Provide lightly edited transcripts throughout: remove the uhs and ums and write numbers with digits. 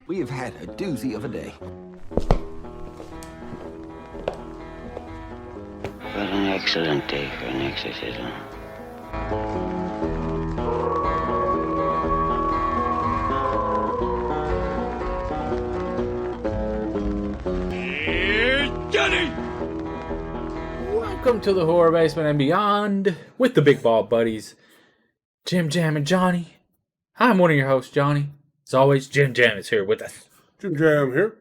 We have had a doozy of a day. What an excellent day for an exorcism. Welcome to the Horror Basement and Beyond with the Big Ball Buddies, Jim Jam and Johnny. I'm one of your hosts, Johnny. As always, Jim Jam is here with us. Jim Jam here.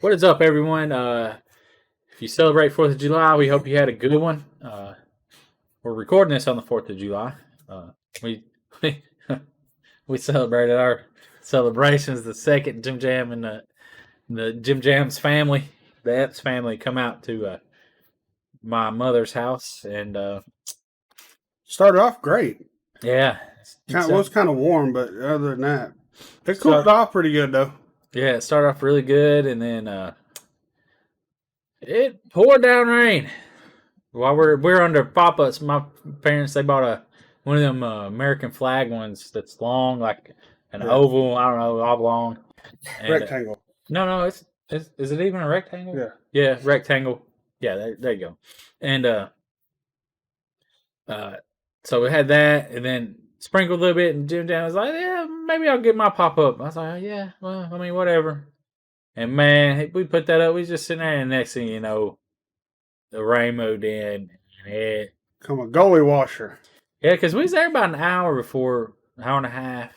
What is up, everyone? If you celebrate 4th of July, we hope you had a good one. We're recording this on the 4th of July. We celebrated our celebrations. The second Jim Jam and the Jim Jam's family, the Epps family, come out to my mother's house, and Started off great. yeah, It was kind of warm, but other than that, it cooled off pretty good though. yeah, it started off really good, and then it poured down rain. While we're under pop-ups, my parents, they bought one of them American flag ones that's long, like an oval, I don't know, oblong. And, Rectangle. no, is it even a rectangle? Yeah. Yeah, rectangle. Yeah, there you go. And so we had that, and then sprinkled a little bit, and Jim Jam was like, yeah, maybe I'll get my pop-up. I was like, oh, yeah, well, I mean, whatever. And man, we put that up, we was just sitting there, and next thing you know, the rain moved in, and it, Come a goalie washer. yeah, because we was there about an hour before, hour and a half,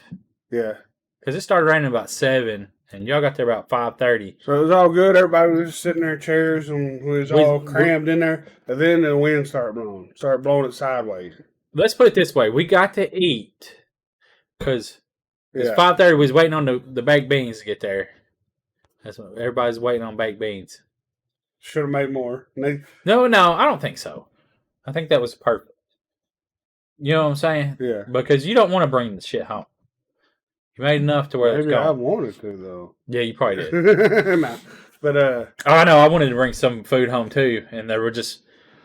Yeah. because it started raining about 7, and y'all got there about 5:30. So it was all good. Everybody was just sitting there in chairs, and we was all crammed in there. And then the wind started blowing. Started blowing it sideways. Let's put it this way: we got to eat because Yeah. 5:30. We was waiting on the baked beans to get there. That's what everybody's waiting on, baked beans. Should have made more. And No, I don't think so. I think that was perfect. You know what I'm saying? yeah. Because you don't want to bring the shit home. You made enough to where it's Maybe I gone. wanted to though. Yeah, you probably did. Nah. But Oh, I know. I wanted to bring some food home too, and there just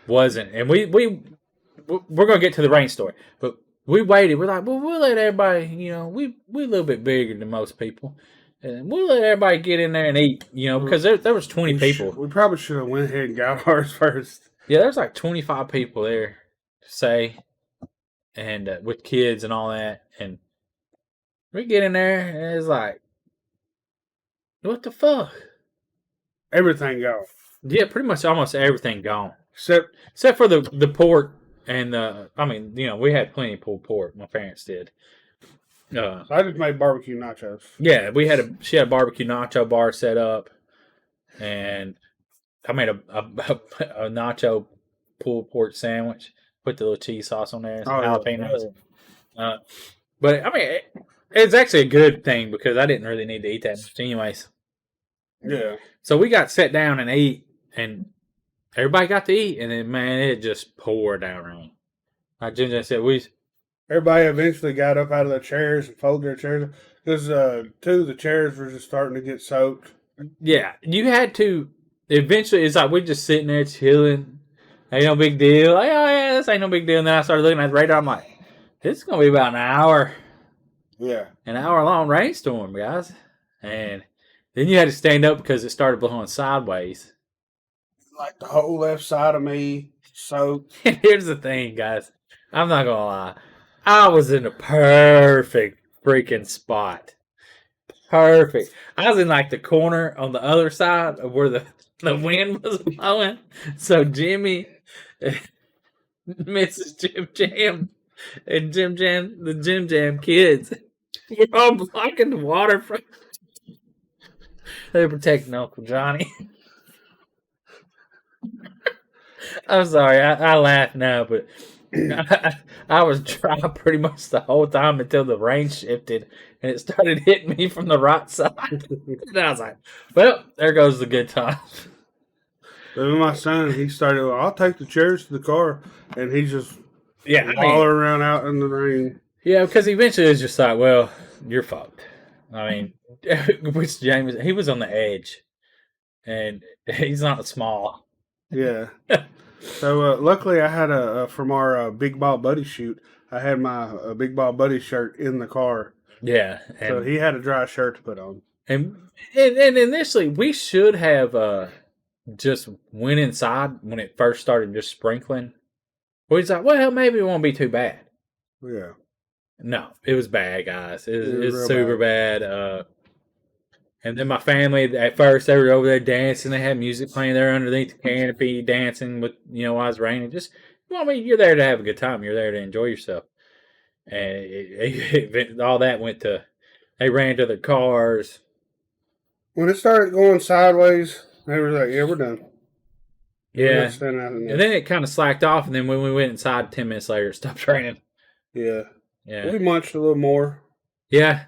wasn't. And we're gonna get to the rain story, but we waited. We're like, well, we'll let everybody. You know, we a little bit bigger than most people, and we'll let everybody get in there and eat. You know, because there was 20 people. we probably should have went ahead and got ours first. Yeah, there's like 25 people there, say, and with kids and all that, and we get in there and it's like, what the fuck? Everything gone. Yeah, pretty much almost everything gone. Except For the pork and I mean, you know, we had plenty of pulled pork. My parents did. I just made barbecue nachos. Yeah, she had a barbecue nacho bar set up, and I made a nacho pulled pork sandwich. Put the little cheese sauce on there, and some jalapenos. But I mean, it's actually a good thing because I didn't really need to eat that much anyways. Yeah. So we got set down and ate, and everybody got to eat, and then man, it just poured down rain. Like Jim just said, Everybody eventually got up out of their chairs and folded their chairs because two of the chairs were just starting to get soaked. yeah, you had to. Eventually, it's like we're just sitting there chilling. Ain't no big deal. Like, oh yeah, this ain't no big deal. And then I started looking at the radar. I'm like, this is gonna be about Yeah. an hour long rainstorm, guys. And then you had to stand up because it started blowing sideways. Like the whole left side of me soaked. And here's the thing, guys. I'm not gonna lie. I was in a perfect freaking spot. Perfect. I was in like the corner on the other side of where the wind was blowing. So Jimmy, Mrs. Jim Jam, and the Jim Jam kids were all blocking the water from. They were protecting Uncle Johnny. I'm sorry, I laugh now, but I was dry pretty much the whole time until the rain shifted and it started hitting me from the right side. And I was like, well, there goes the good times. But then my son, he started, well, I'll take the chairs to the car. And he just Yeah, hollering around out in the rain. yeah, because eventually it's just like, well, you're fucked. I mean, which James, he was on the edge, and he's not small. Yeah. So luckily I had from our Big Ball Buddy shoot, I had my Big Ball Buddy shirt in the car. Yeah. So he had a dry shirt to put on. And initially, we should have just went inside when it first started just sprinkling. We was like, well, maybe it won't be too bad. Yeah. No, it was bad, guys. It It was was real super bad. And then my family, at first, they were over there dancing. They had music playing there underneath the canopy, dancing with, while it's raining. Just, you're there to have a good time. You're there to enjoy yourself. And all that went to, they ran to their cars. When it started going sideways, they were like, "Yeah, we're done." Yeah. And then it kind of slacked off. And then when we went inside 10 minutes later, it stopped raining. Yeah. Yeah. We munched a little more. Yeah.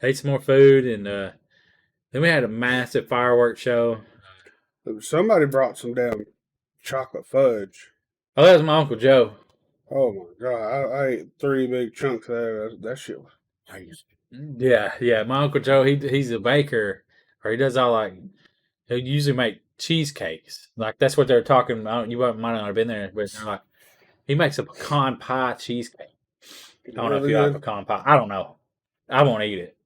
Ate some more food. And then we had a massive fireworks show. Somebody brought some damn chocolate fudge. Oh, that was my Uncle Joe. Oh my God. I ate 3 big chunks of that. That shit was crazy. Yeah. My Uncle Joe, he's a baker. Or he does he'll usually make cheesecakes. Like, that's what they're talking about. You might not have been there, but they're like, he makes a pecan pie cheesecake. I don't know if you like pecan pie. I don't know. I won't eat it.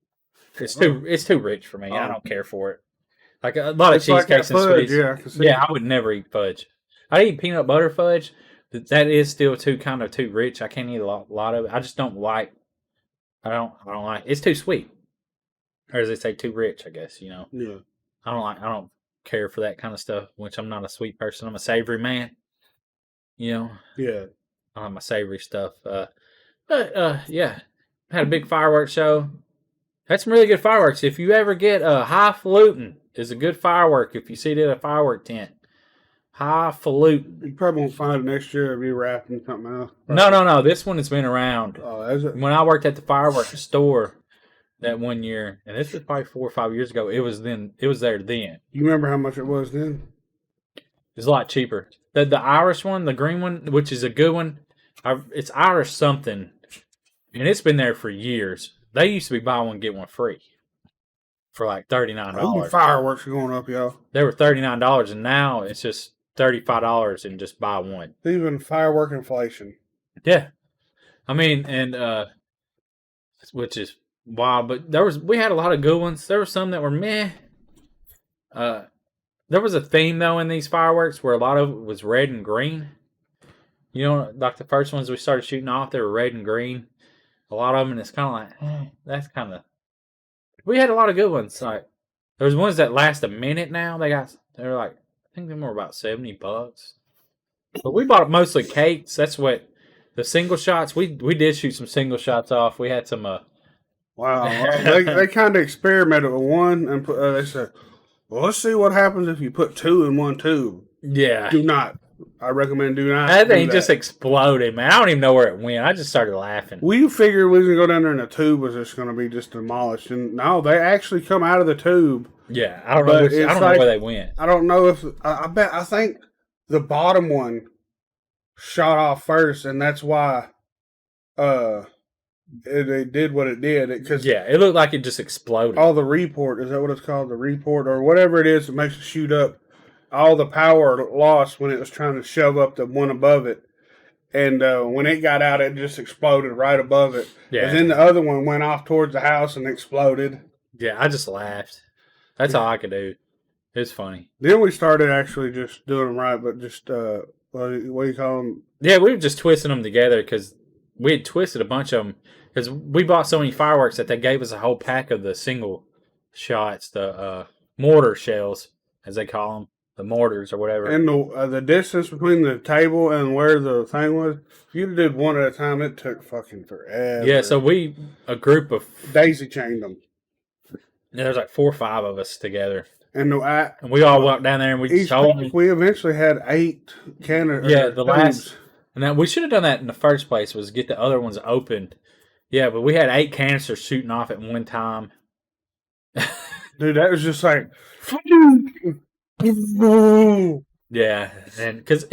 It's too rich for me. I don't care for it. Like a lot of cheesecakes and fudge, sweets. Yeah, I would never eat fudge. I eat peanut butter fudge. That is still too rich. I can't eat a lot of it. I just don't like. I don't like. It's too sweet. Or as they say, too rich, I guess, Yeah. I don't care for that kind of stuff, which I'm not a sweet person. I'm a savory man. Yeah. I like my savory stuff. Yeah. Had a big fireworks show. Had some really good fireworks. If you ever get highfalutin is a good firework if you see it at a firework tent. Highfalutin. You probably won't find it next year if you're wrapping something else. No. This one has been around. Oh, is it? When I worked at the fireworks store that one year, and this was probably 4 or 5 years ago, it was there then. You remember how much it was then? It was a lot cheaper. The Irish one, the green one, which is a good one, it's Irish something, and it's been there for years. They used to be buy one, get one free for like $39. Fireworks are going up, y'all. They were $39, and now it's just $35 and just buy one. Even firework inflation. Yeah. I mean, and which is wild, but we had a lot of good ones. There were some that were meh. There was a theme though in these fireworks where a lot of it was red and green. Like the first ones we started shooting off, they were red and green. A lot of them, and it's kind of like, that's kind of. We had a lot of good ones. Like there's ones that last a minute now. They're like, I think they were about $70. But we bought mostly cakes. That's what the single shots. We did shoot some single shots off. We had some. Wow, they kind of experimented with one, and they said, "Well, let's see what happens if you put 2 in one tube." Yeah. Do not. I recommend do not. That thing just exploded, man. I don't even know where it went. I just started laughing. We figured we was going to go down there and the tube was just going to be just demolished. And no, they actually come out of the tube. Yeah, I don't know. I don't know where they went. I don't know if I think the bottom one shot off first, and that's why they did what it did. It looked like it just exploded. All the report, is that what it's called? The report or whatever it is that makes it shoot up. All the power lost when it was trying to shove up the one above it. And when it got out, it just exploded right above it. Yeah. And then the other one went off towards the house and exploded. Yeah, I just laughed. That's all I could do. It's funny. Then we started actually just doing them right, but just, what do you call them? Yeah, we were just twisting them together because we had twisted a bunch of them. Because we bought so many fireworks that they gave us a whole pack of the single shots, the mortar shells, as they call them. The mortars or whatever. And the distance between the table and where the thing was, if you did one at a time, it took fucking forever. Yeah, so a group of... Daisy chained them. Yeah, there's like 4 or 5 of us together. And we all walked down there and we just we eventually had 8 cannons. Yeah, the last... And now we should have done that in the first place, was get the other ones opened. Yeah, but we had 8 canisters shooting off at one time. Dude, that was just like... Yeah, and because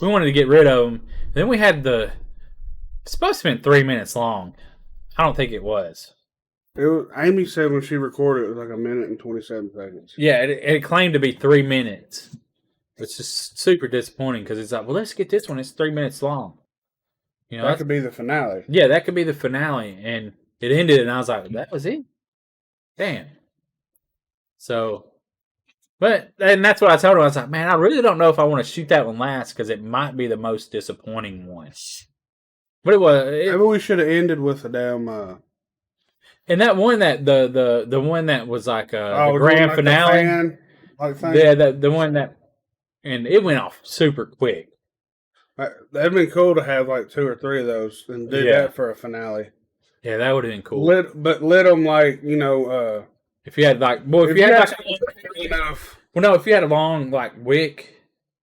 we wanted to get rid of them. Then we had it's supposed to have been 3 minutes long. I don't think it was. Amy said when she recorded it was like 1 minute and 27 seconds. Yeah, it claimed to be 3 minutes. It's just super disappointing because it's like, well, let's get this one. It's 3 minutes long. That could be the finale. Yeah, that could be the finale, and it ended, and I was like, that was it. Damn. So, and that's what I told him. I was like, man, I really don't know if I want to shoot that one last because it might be the most disappointing one. But it was. Maybe we should have ended with a damn. And that one that the one that was like the doing grand like finale. fan, like thing. Yeah, the one that, and it went off super quick. That'd been cool to have like 2 or 3 of those and do Yeah. that for a finale. Yeah, that would have been cool. Lit them like If you had like, well, if you had like, enough. well, no, if you had a long like wick,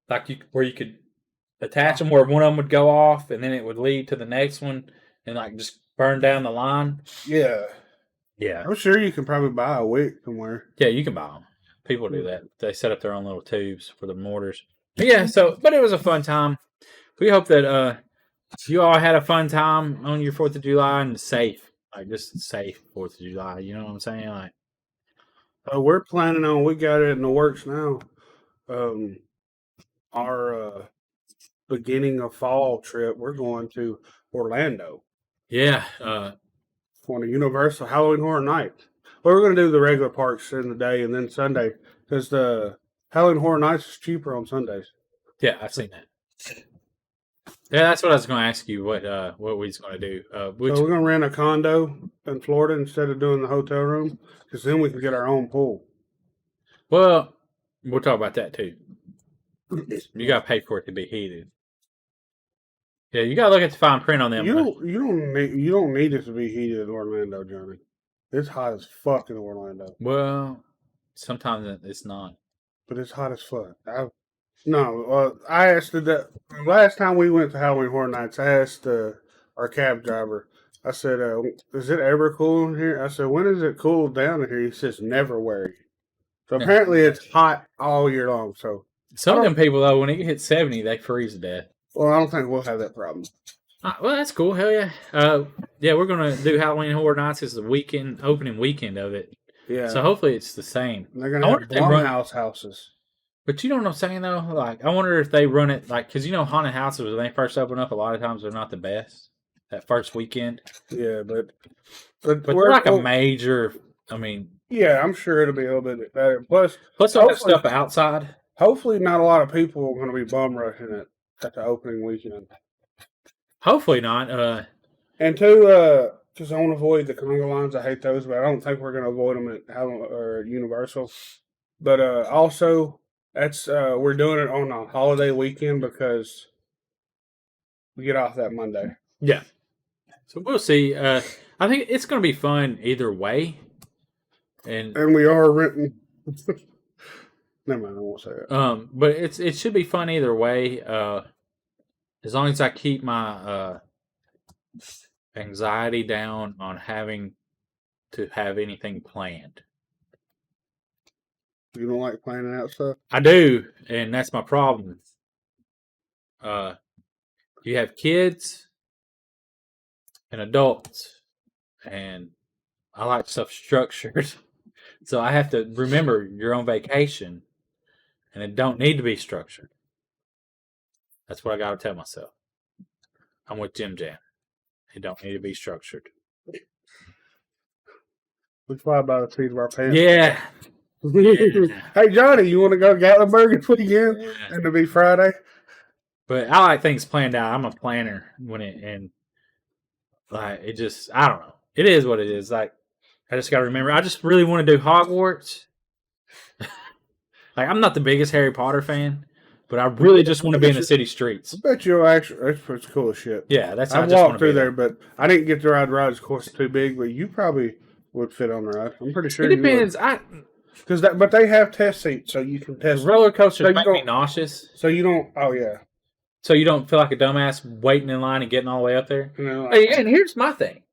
like where you could attach them, where one of them would go off, and then it would lead to the next one, and like just burn down the line. Yeah, Yeah, I'm sure you can probably buy a wick somewhere. yeah, you can buy them. People do that. They set up their own little tubes for the mortars. But yeah, but it was a fun time. We hope that you all had a fun time on your 4th of July and safe, like just safe 4th of July. You know what I'm saying? Like, We're planning on. We got it in the works now. Our beginning of fall trip. We're going to Orlando. yeah, On a Universal Halloween Horror Nights. Well, we're going to do the regular parks in the day and then Sunday because the Halloween Horror Nights is cheaper on Sundays. yeah, I've seen that. Yeah, that's what I was going to ask you. What we was going to do? So we're going to rent a condo in Florida instead of doing the hotel room because then we can get our own pool. Well, we'll talk about that too. You got to pay for it to be heated. Yeah, you got to look at the fine print on them. You don't need it to be heated in Orlando, Johnny. It's hot as fuck in Orlando. Well, sometimes it's not. But it's hot as fuck. I asked that last time we went to Halloween Horror Nights. I asked our cab driver. I said, "Is it ever cool in here?" I said, "When does it cool down in here?" He says, "Never worry." So apparently, it's hot all year long. So some of them people though, when it hits 70, they freeze to death. well, I don't think we'll have that problem. Well, that's cool. Hell yeah. Yeah, we're gonna do Halloween Horror Nights as the opening weekend of it. Yeah. So hopefully it's the same. And they're gonna I have wonder if they run- Blumhouse houses. But you know what I'm saying though? Like, I wonder if they run it like, because haunted houses when they first open up, a lot of times they're not the best that first weekend. Yeah, but they're like a major. I mean, yeah, I'm sure it'll be a little bit better. Plus all that stuff outside. Hopefully, not a lot of people are going to be bum rushing it at the opening weekend. Hopefully not. And two, because I want to avoid the conga lines. I hate those, but I don't think we're going to avoid them at Universal. But also, that's we're doing it on a holiday weekend because we get off that Monday. Yeah. So we'll see. I think it's going to be fun either way. And we are renting. Never mind, I won't say it. But it should be fun either way. As long as I keep my anxiety down on having to have anything planned. You don't like planning out stuff? I do, and that's my problem. You have kids and adults, and I like stuff structured. So I have to remember you're on vacation, and it don't need to be structured. That's what I got to tell myself. I'm with Jim Jam. It don't need to be structured. We fly by the seat of our pants. Yeah. Hey, Johnny, you want to go to Gatlinburg this weekend? Yeah. And it'll be Friday? But I like things planned out. I'm a planner and like it just, I don't know. It is what it is. Like, I just got to remember, I just really want to do Hogwarts. Like, I'm not the biggest Harry Potter fan, but I really just want to be in the city streets. I bet you'll actually, that's cool as shit. Yeah, that's I how I just walked through there, but I didn't get to ride the ride. Of course, it's too big, but you probably would fit on the ride. I'm pretty sure It depends. But they have test seats, so you can test. Roller coasters So make me nauseous. So you don't, oh yeah. So you don't feel like a dumbass waiting in line and getting all the way up there? You know, like, Hey, and here's my thing.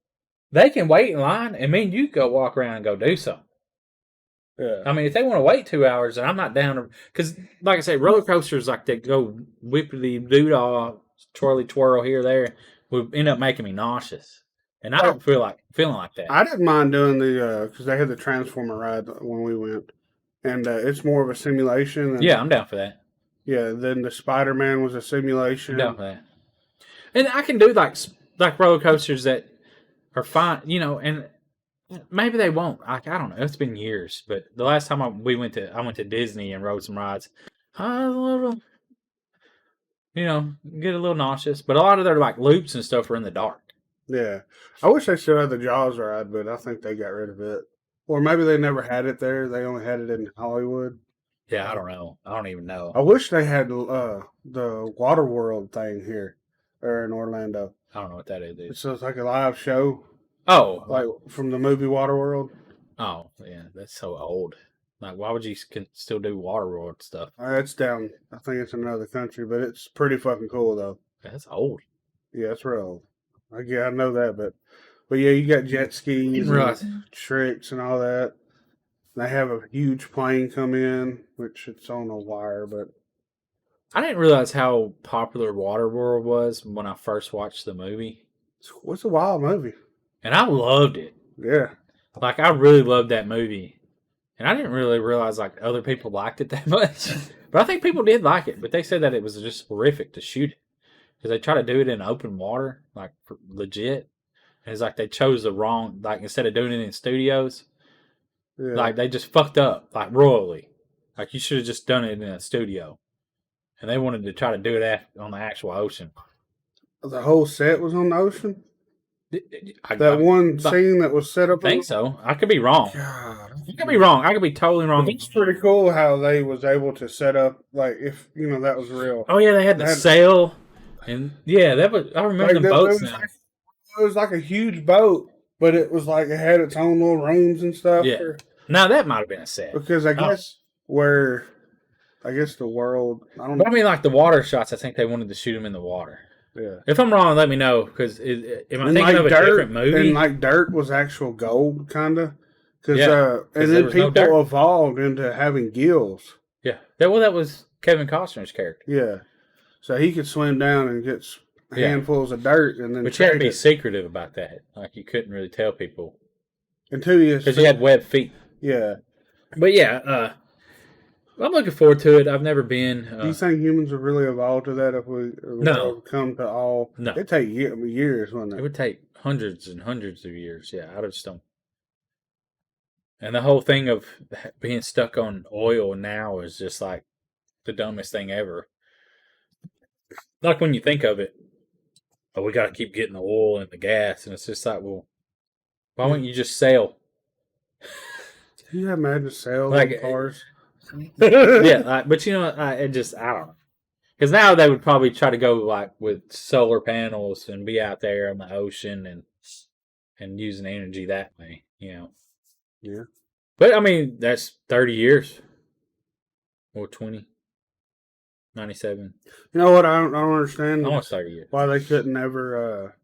They can wait in line, and me and you go walk around and go do something. yeah. I mean, if they want to wait 2 hours, and I'm not down to, because like I say, roller coasters like they go whippity doo-dah, twirly twirl here there, would end up making me nauseous, and I don't feel like feeling like that. I didn't mind doing the, because they had the Transformer ride when we went, and it's more of a simulation. Yeah, I'm down for that. Yeah, then the Spider-Man was a simulation. I'm down for that. And I can do like roller coasters that are fine, and Maybe they won't. I don't know. It's been years, but the last time I went to Disney and rode some rides. I was a little, get a little nauseous. But a lot of their like loops and stuff are in the dark. Yeah. I wish they still had the Jaws ride, but I think they got rid of it. Or maybe they never had it there. They only had it in Hollywood. Yeah, I don't know. I don't even know. I wish they had the Waterworld thing here or in Orlando. I don't know what that is. So it's like a live show. Oh, Like from the movie Waterworld. Oh, yeah, that's so old. Like, why would you still do Waterworld stuff? It's down. I think it's in another country, but it's pretty fucking cool though. That's old. Yeah, it's real old. I know that, but yeah, you got jet skis, Right. and tricks, and all that. They have a huge plane come in, which it's on a wire, but I didn't realize how popular Waterworld was when I first watched the movie, it's a wild movie. and I loved it. Yeah, Like, I really loved that movie, and I didn't really realize like other people liked it that much. But I think people did like it. But they said that it was just horrific to shoot it because they try to do it in open water, like legit. And it's like they chose the wrong, like instead of doing it in studios, yeah. like they just fucked up, like royally. Like you should have just done it in a studio, and they wanted to try to do it on the actual ocean. The whole set was on the ocean. I One scene that was set up. I think so. I could be wrong. God, I could be wrong. I could be totally wrong. it's pretty cool how they was able to set up like if that was real. Oh yeah, they had the sail, and yeah, that was. I remember the boats now. It was like a huge boat, but it was like it had its own little rooms and stuff. Yeah. Now that might have been a set. Because I guess the world. I don't know. But I mean, like the water shots. I think they wanted to shoot them in the water. Yeah. If I'm wrong, let me know. Because am I And thinking like of a different movie? And like dirt was actual gold, kind of. Yeah, And there then was no people dirt. evolved into having gills. Yeah. That was Kevin Costner's character. Yeah. So he could swim down and get Yeah. handfuls of dirt and then But you had to trade be it secretive about that. Like you couldn't really tell people until you. because you had webbed feet. Yeah. But yeah, I'm looking forward to it. I've never been. Do you think humans would really evolve to that if we No. come to all? No. It'd take years, wouldn't It it? would take hundreds and hundreds of years. Yeah, I just don't. And the whole thing of being stuck on oil now is just like the dumbest thing ever. Like when you think of it, oh, we got to keep getting the oil and the gas, and it's just like, well, why wouldn't you just sail? Can you imagine sail Like, on cars? Yeah, like, but I don't know. Because now they would probably try to go like with solar panels and be out there on the ocean and using energy that way, Yeah. But I mean, that's 30 years or 20, 97, You know what? I don't understand almost 30 years. why they couldn't ever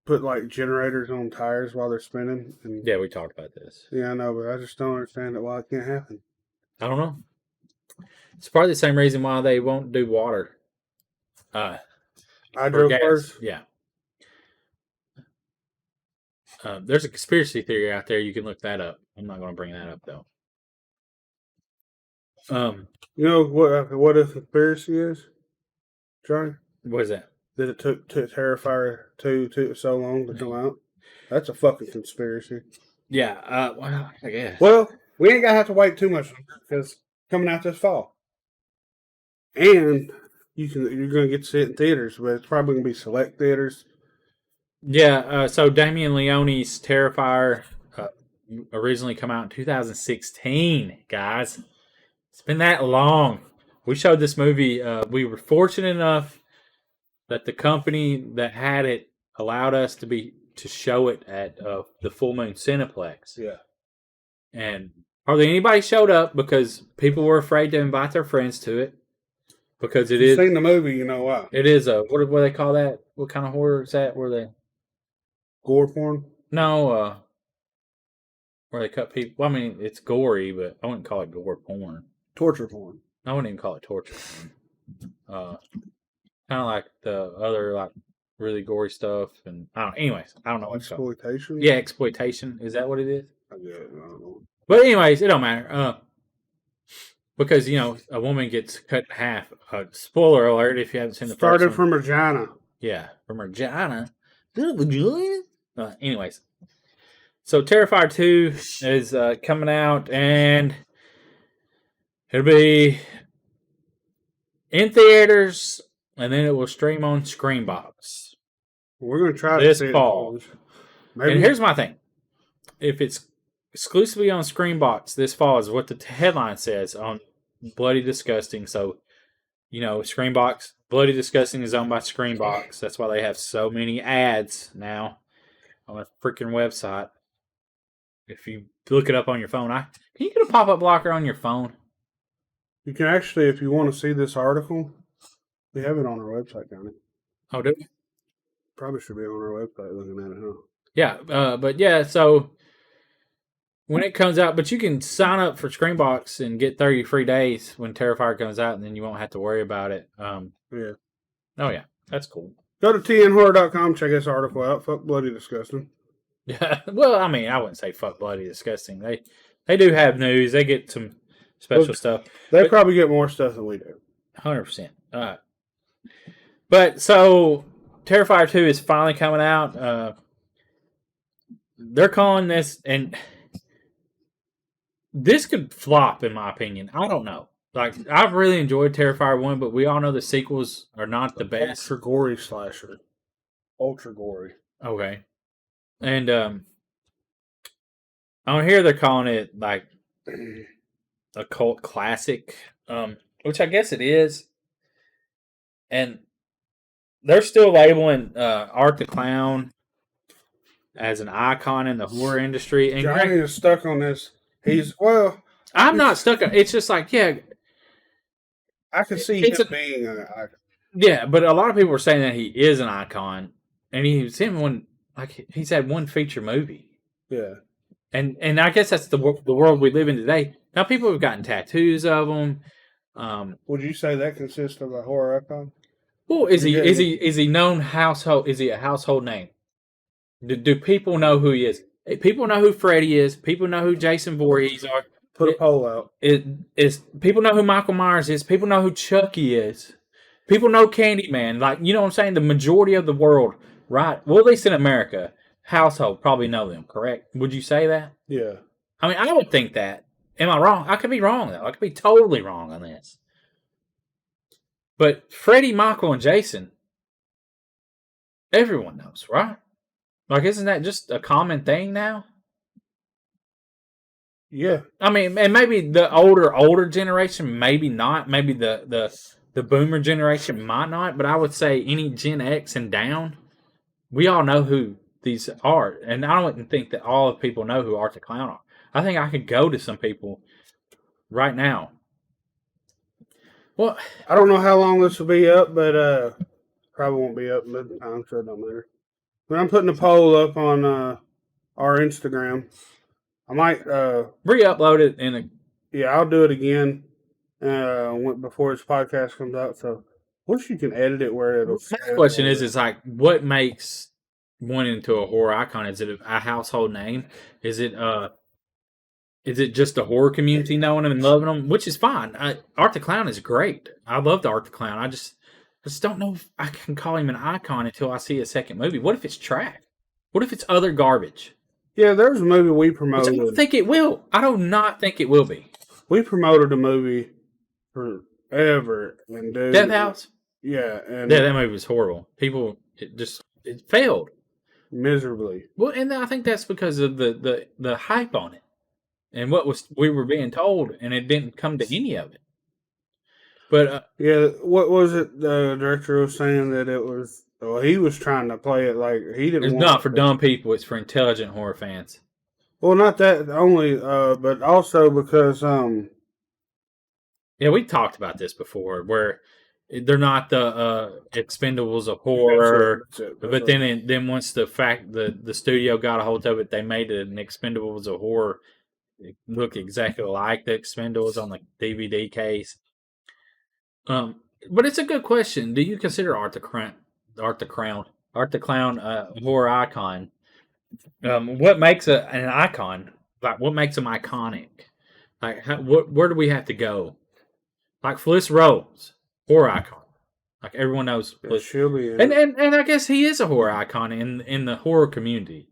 put like generators on tires while they're spinning. And, Yeah, we talked about this. yeah, I know, but I just don't understand why it can't happen. I don't know. It's probably the same reason why they won't do water. For Hydro gas. cars. Yeah. There's a conspiracy theory out there. You can look that up. I'm not going to bring that up though. You know what a conspiracy is, Johnny? What is that? That it took Terrifier 2 so long to come out. That's a fucking conspiracy. Yeah. Well, I guess. Well, we ain't gonna have to wait too much because coming out this fall, and you're gonna get to see it in theaters, but it's probably gonna be select theaters. Yeah. So Damien Leone's Terrifier originally come out in 2016. Guys, it's been that long. We showed this movie. We were fortunate enough that the company that had it allowed us to show it at the Full Moon Cineplex. Yeah. And hardly anybody showed up because people were afraid to invite their friends to it. Because If you've seen the movie, you know why. it is a, what do they call that? What kind of horror is that? Where they, Gore porn. no, where they cut people. Well, I mean, it's gory, but I wouldn't call it gore porn. Torture porn. I wouldn't even call it torture porn. Kind of like the other, like, really gory stuff. And I don't, anyways, I don't know what it's called. Exploitation. Yeah, exploitation. Is that what it is? I don't know. But anyways, it don't matter. Because, a woman gets cut in half. Spoiler alert if you haven't seen the first Started one. from Regina. Yeah, from her vagina. Little vagina? Anyways. So Terrifier 2 is coming out, and it'll be in theaters, and then it will stream on Screenbox We're gonna try this to see fall. it. Maybe And here's my thing: if it's exclusively on Screenbox this fall, is what the headline says on Bloody Disgusting. So, Screenbox, Bloody Disgusting is owned by Screenbox. That's why they have so many ads now on a freaking website. If you look it up on your phone, can you get a pop-up blocker on your phone? you can actually, if you want to see this article, we have it on our website, Johnny. Oh, do we? Probably should be on our website looking at it, huh? Yeah, but yeah, so when it comes out, but you can sign up for Screenbox and get 30 free days when Terrifier comes out, and then you won't have to worry about it. Yeah. Oh, yeah, that's cool. Go to tnhorror.com, check this article out. Fuck Bloody Disgusting. Yeah, well, I mean, I wouldn't say fuck Bloody Disgusting. They do have news. They get some special stuff. They probably get more stuff than we do. 100%. But so Terrifier 2 is finally coming out. They're calling this, and this could flop, in my opinion. I don't know. Like, I've really enjoyed Terrifier 1, but we all know the sequels are not the best. Ultra gory slasher. Ultra gory. Okay. And on here they're calling it like a cult classic, which I guess it is. And they're still labeling Art the Clown as an icon in the horror industry. And Johnny is stuck on this. I'm not stuck on. It's just like, yeah, I can see It's him being an icon. yeah. But a lot of people are saying that he is an icon, and he's had one feature movie. Yeah. And I guess that's the world we live in today. Now people have gotten tattoos of him. Would you say that consists of a horror icon? Well, is he known household? Is he a household name? Do people know who he is? People know who Freddy is. People know who Jason Voorhees are. Put a poll out. People know who Michael Myers is. People know who Chucky is. People know Candyman. Like, you know what I'm saying? The majority of the world, right? Well, at least in America, household probably know them, correct? Would you say that? Yeah. I mean, I would think that. Am I wrong? I could be wrong, though. I could be totally wrong on this. But Freddy, Michael, and Jason, everyone knows, right? Like, isn't that just a common thing now? Yeah. I mean, and maybe the older generation, maybe not. Maybe the boomer generation might not. But I would say any Gen X and down, we all know who these are. And I don't think that all of people know who Art the Clown are. I think I could go to some people right now. Well, I don't know how long this will be up, but probably won't be up in the time, so it don't matter. But I'm putting a poll up on our Instagram. I might re-upload it yeah, I'll do it again before this podcast comes out. So once you can edit it where it'll. My question is like, what makes one into a horror icon? Is it a household name? Is it just the horror community knowing him and loving him? Which is fine. Art the Clown is great. I love Art the Clown. I just don't know if I can call him an icon until I see a second movie. What if it's trash? What if it's other garbage? Yeah, there was a movie we promoted. I don't think it will. I do not think it will be. We promoted a movie forever. And dude, Death House? Yeah. And Yeah, that movie was horrible. It failed. Miserably. Well, and I think that's because of the hype on it. And what we were being told, and it didn't come to any of it. But yeah, what was it? The director was saying that it was. Well, he was trying to play it like he didn't. It's want not for to. dumb people; it's for intelligent horror fans. Well, not that only, but also because Yeah, we talked about this before, where they're not the Expendables of horror. That's it. But then once the studio got a hold of it, they made it an Expendables of horror. It looked exactly like the Expendables on the DVD case. But it's a good question. Do you consider Art the Clown a horror icon? What makes an icon? Like, what makes them iconic? Like, where do we have to go? Like Felice Rose, horror icon. Like, everyone knows. She'll be in And I guess he is a horror icon in the horror community.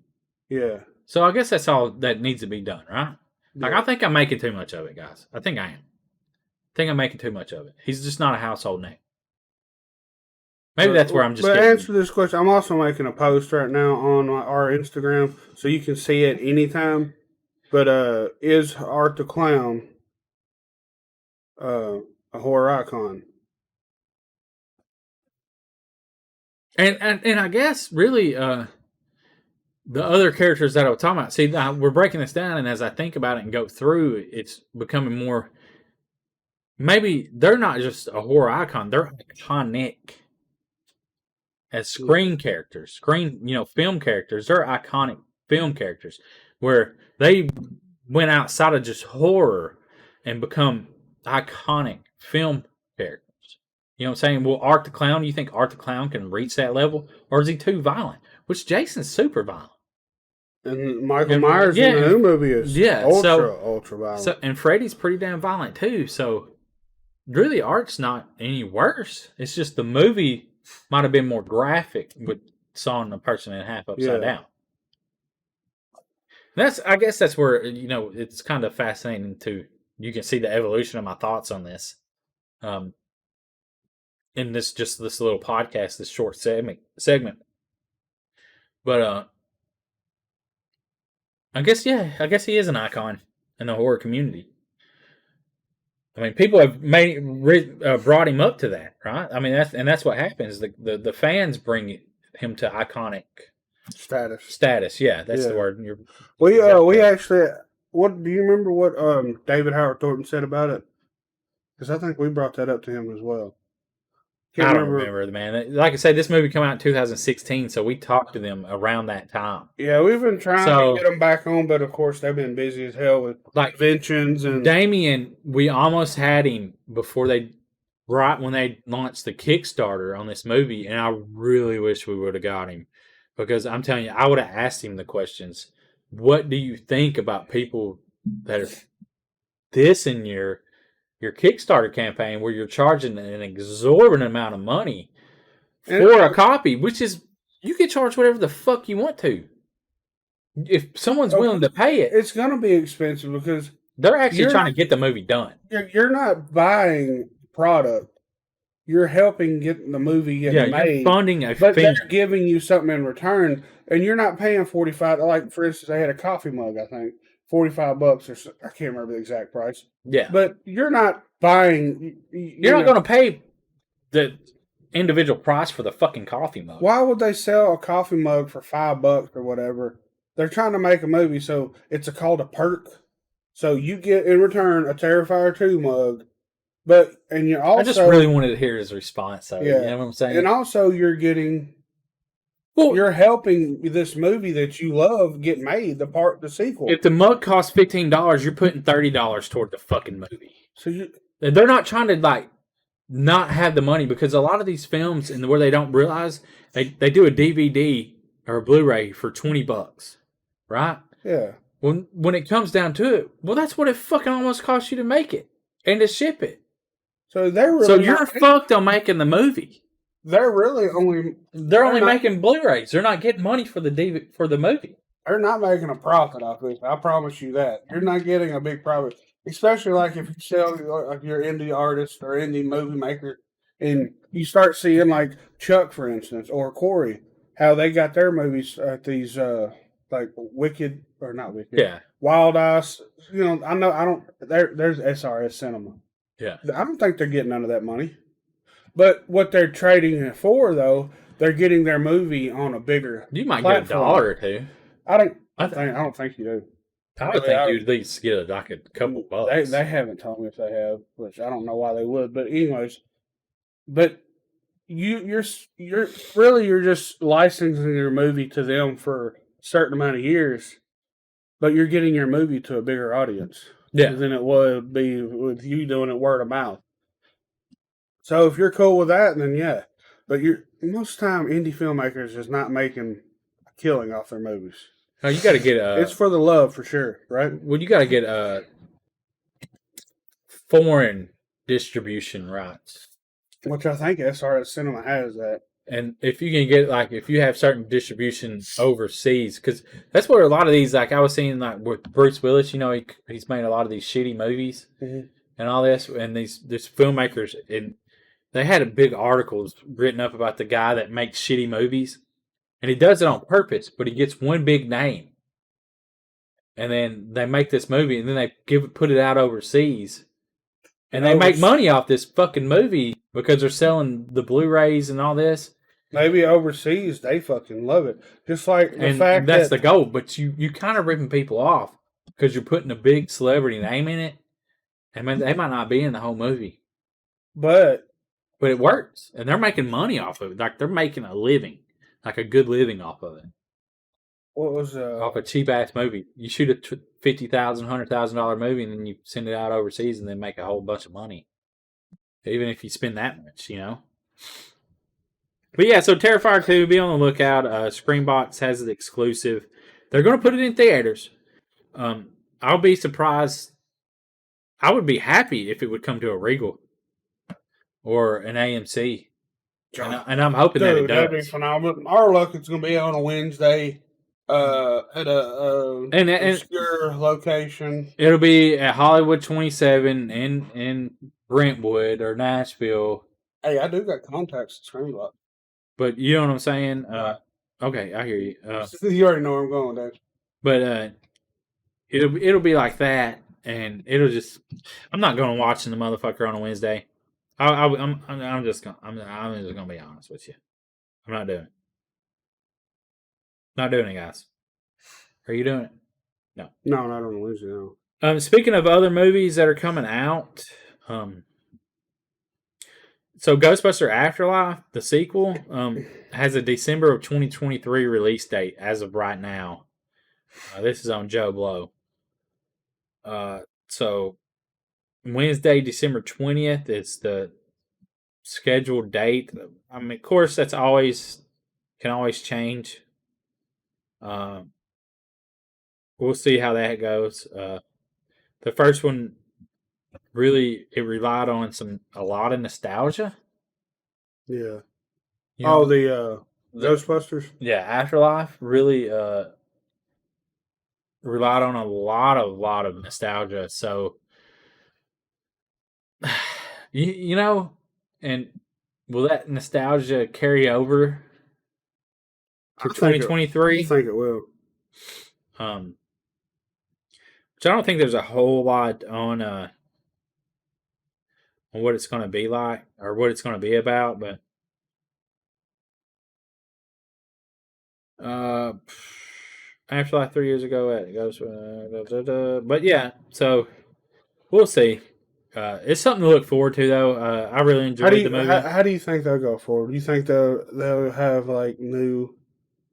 yeah. So I guess that's all that needs to be done, right? Like, Yeah. I think I'm making too much of it, guys. I think I am. I think I'm making too much of it. He's just not a household name. Maybe that's where I'm just But getting... answer this question. I'm also making a post right now on our Instagram, so you can see it anytime. But is Art the Clown a horror icon? And I guess, really, the other characters that I was talking about, see, we're breaking this down, and as I think about it and go through, it's becoming more... Maybe they're not just a horror icon, they're iconic. As screen characters, film characters, they're iconic film characters where they went outside of just horror and become iconic film characters. You know what I'm saying? Well, Art the Clown, you think Art the Clown can reach that level? Or is he too violent? Which Jason's super violent. And Michael Myers in the new movie is ultra violent. And Freddy's pretty damn violent too. So really, Art's not any worse. It's just the movie might have been more graphic with sawing a person in half upside down. I guess that's where, it's kind of fascinating you can see the evolution of my thoughts on this. In this little podcast, this short segment. But I guess he is an icon in the horror community. I mean, people have brought him up to that, right? I mean, that's what happens. The fans bring him to iconic status. Yeah, that's the word. We actually. What do you remember? What David Howard Thornton said about it? Because I think we brought that up to him as well. I don't remember, man. Like I said, this movie came out in 2016, so we talked to them around that time. Yeah, we've been trying to get them back on, but of course they've been busy as hell with conventions and Damien. We almost had him before when they launched the Kickstarter on this movie, and I really wish we would have got him because I'm telling you, I would have asked him the questions. What do you think about people that are dissing your Kickstarter campaign where you're charging an exorbitant amount of money for a copy, which is, you can charge whatever the fuck you want to. If someone's willing to pay it. It's going to be expensive because they're actually trying to get the movie done. You're not buying product. You're helping get the movie made. You're funding but they're giving you something in return, and you're not paying $45. Like, for instance, they had a coffee mug, I think. $45 or so, I can't remember the exact price. Yeah. But you're not buying... You're not going to pay the individual price for the fucking coffee mug. Why would they sell a coffee mug for $5 or whatever? They're trying to make a movie, so it's called a perk. So you get, in return, a Terrifier 2 mug. And you're also... I just really wanted to hear his response, though. Yeah. You know what I'm saying? And also you're getting... Well, you're helping this movie that you love get made, the sequel. If the mug costs $15, you're putting $30 toward the fucking movie. So they're not trying to not have the money, because a lot of these films, and where they don't realize, they do a DVD or a Blu-ray for $20, right? Yeah. When it comes down to it, well, that's what it fucking almost costs you to make it and to ship it. So you're fucked on making the movie. They're only making Blu-rays. They're not getting money for the movie. They're not making a profit off this. I promise you that. You're not getting a big profit, especially if you sell you're indie artist or indie movie maker, and you start seeing like Chuck, for instance, or Corey, how they got their movies at these Wicked or not Wicked, Wild Eyes. There's SRS Cinema. Yeah, I don't think they're getting none of that money. But what they're trading it for, though, they're getting their movie on a bigger. You might platform. get $1 or $2. I don't think you do. I would think you'd at least get a couple bucks. They haven't told me if they have, which I don't know why they would. But anyways, you're just licensing your movie to them for a certain amount of years, but you're getting your movie to a bigger audience. Yeah. Than it would be with you doing it word of mouth. So if you're cool with that, then yeah. But most of the time, indie filmmakers is not making a killing off their movies. No, you got to get it's for the love, for sure, right? Well, you got to get foreign distribution rights, which I think SRS Cinema has that. And if you can get like if you have certain distribution overseas, because that's where a lot of these like I was seeing like with Bruce Willis, he's made a lot of these shitty movies and all this, and these filmmakers and they had big articles written up about the guy that makes shitty movies, and he does it on purpose, but he gets one big name, and then they make this movie, and then they put it out overseas. And they make money off this fucking movie because they're selling the Blu-rays and all this. Maybe overseas they fucking love it. Just like the fact that's the goal. But you kind of ripping people off because you're putting a big celebrity name in it. And they might not be in the whole movie. But it works. And they're making money off of it. Like they're making a living. Like a good living off of it. What was off a cheap ass movie? You shoot a $50,000, $100,000 movie, and then you send it out overseas, and then make a whole bunch of money. Even if you spend that much, But yeah, so Terrifier 2, be on the lookout. Screenbox has it exclusive. They're going to put it in theaters. I'll be surprised. I would be happy if it would come to a Regal or an AMC, and I'm hoping that it does. That'd be phenomenal. Our luck, it's going to be on a Wednesday. At a obscure location. It'll be at Hollywood 27 in Brentwood or Nashville. Hey, I do got contacts at Screenbox. But you know what I'm saying? Okay, I hear you. You already know where I'm going, Dave. But it'll be like that, and it'll just. I'm not going to watch the motherfucker on a Wednesday. I'm just gonna be honest with you. I'm not doing it. Not doing it, guys. Are you doing it? No. No, not on Wednesday, no. Speaking of other movies that are coming out, so Ghostbuster Afterlife, the sequel, has a December of 2023 release date as of right now. This is on Joe Blow. So Wednesday, December 20th is the scheduled date. I mean, of course, that's can always change. We'll see how that goes. The first one really it relied on a lot of nostalgia. Yeah. The Ghostbusters. Yeah, Afterlife really relied on a lot of nostalgia. So and will that nostalgia carry over to 2023? I think it will. Which I don't think there's a whole lot on what it's going to be like or what it's going to be about, but Afterlife 3 years ago, it goes. But yeah, so we'll see. It's something to look forward to, though. I really enjoyed the movie. How do you think they'll go forward? Do you think they'll have like new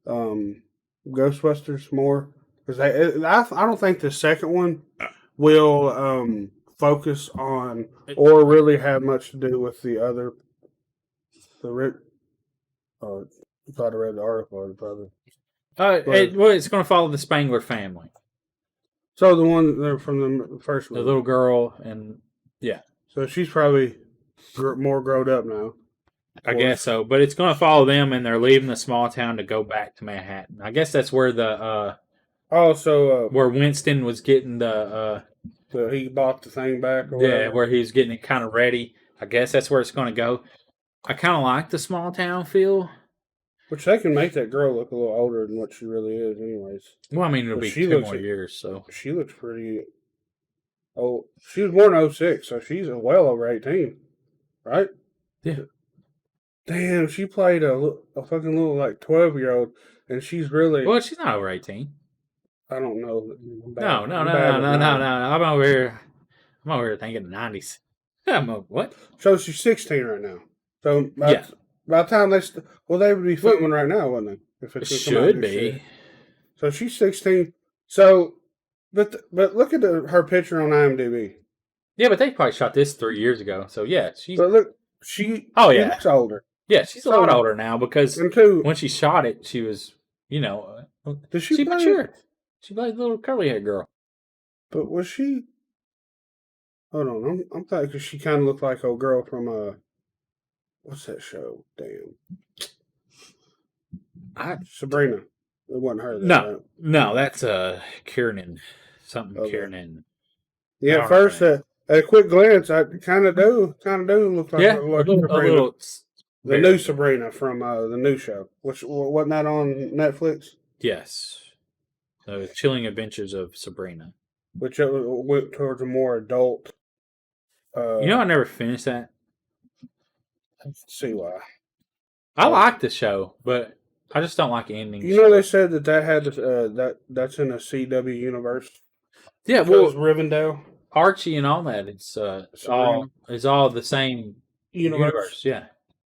Ghostbusters more? Because I don't think the second one will focus on or really have much to do with the other. I thought I read the article, brother. It's going to follow the Spangler family. So the one from the first one, the little girl, and yeah. So she's probably more grown up now. I guess so, but it's going to follow them, and they're leaving the small town to go back to Manhattan. I guess that's where where Winston was getting he bought the thing back. Or whatever. Where he was getting it kind of ready. I guess that's where it's going to go. I kind of like the small town feel. Which they can make that girl look a little older than what she really is, anyways. Well, I mean, it'll be 2 more years, so she looks pretty old. She was born in 06, so she's well over 18, right? Yeah. Damn, she played a fucking little like 12-year-old, and she's really. Well, she's not over 18. I don't know. No. I'm over here thinking the 90s. What? So she's 16 right now. So by the time they would be filming right now, wouldn't they? If it should be. So she's 16. So, but look at her picture on IMDb. Yeah, but they probably shot this 3 years ago. So yeah, she's. But look, she looks older. Yeah, she's a lot older now because when she shot it, she was, Did she matured. She played the little curly haired girl. But was she? Hold on, I'm thinking she kind of looked like old girl from what's that show? Damn. Sabrina. It wasn't her. Though, No, right? no, that's Kiernan. Something Okay. Kiernan. Yeah, I at don't first, know. at a quick glance, I kind of do look like Yeah, a little a Sabrina. little. The new Sabrina from the new show, which wasn't that on Netflix? Yes. The Chilling Adventures of Sabrina. Which went towards a more adult. You know, I never finished that. See why? I like the show, but I just don't like endings. You know, they said that had that's in a CW universe. Yeah, So well, it's Rivendell Archie and all that. It's all the same universe. Yeah.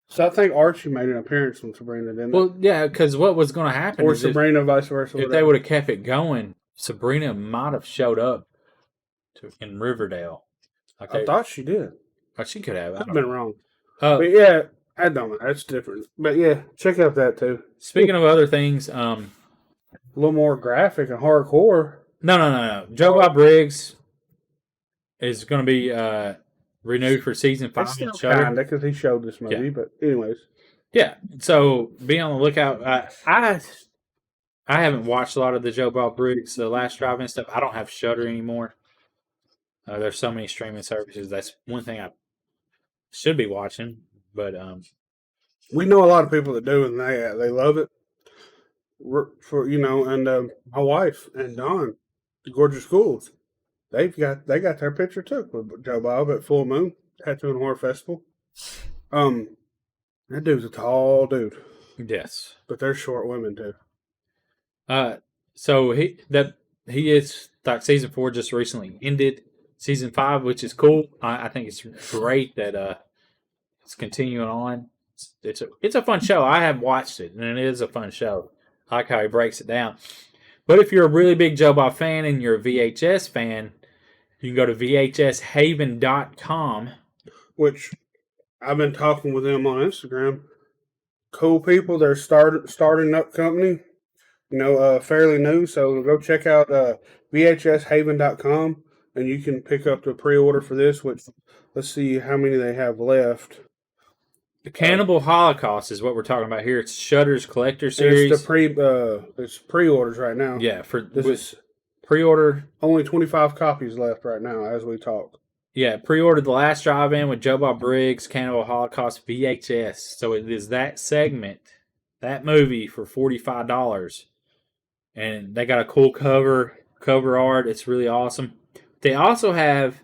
So I think Archie made an appearance from Sabrina, didn't it? Well, yeah, because what was going to happen Or is Sabrina, vice versa. if they would have kept it going, Sabrina might have showed up in Riverdale. I thought she did. She could have. I've been wrong. But yeah, I don't know. That's different. But yeah, check out that too. Speaking of other things, a little more graphic and hardcore. No. Joe Bob Briggs is going to be renewed for season 5. Kinda, because he showed this movie. Yeah. But anyways, yeah. So be on the lookout. I haven't watched a lot of the Joe Bob Briggs, the Last Drive-In stuff. I don't have Shudder anymore. There's so many streaming services. That's one thing I should be watching. But we know a lot of people that do, and they love it. And my wife and Don, the Gorgeous Ghouls, they got their picture took with Joe Bob at Full Moon Tattoo and Horror Festival. That dude's a tall dude. Yes, but they're short women too. So he is like season 4 just recently ended. Season 5, which is cool. I think it's great that it's continuing on. It's a fun show. I have watched it, and it is a fun show. I like how he breaks it down. But if you're a really big Joe Bob fan and you're a VHS fan, you can go to VHShaven.com. Which I've been talking with them on Instagram. Cool people. They're starting up company. Fairly new. So go check out VHShaven.com, and you can pick up the pre-order for this. Which, let's see how many they have left. The Cannibal Holocaust is what we're talking about here. It's Shudder's collector series. It's pre-orders right now. Yeah, this is pre-order. Only 25 copies left right now as we talk. Yeah, pre-order The Last Drive-In with Joe Bob Briggs, Cannibal Holocaust VHS. So it is that segment, that movie for $45, and they got a cool cover art. It's really awesome. They also have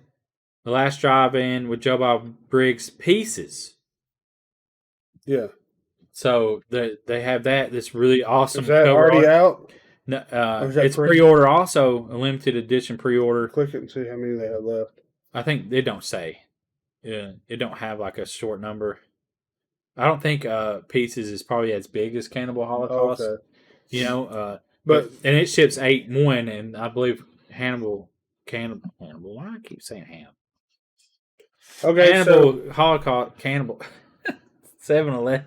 The Last Drive-In with Joe Bob Briggs pieces. Yeah. So they have that. This really awesome. Is that already out? No, it's pre-order also, a limited edition pre-order. Click it and see how many they have left. I think they don't say. Yeah, it don't have like a short number. I don't think pieces is probably as big as Cannibal Holocaust. Okay. But and it ships 8-1, and I believe Cannibal. Why do I keep saying ham? Okay, Cannibal Holocaust. Cannibal. 7-11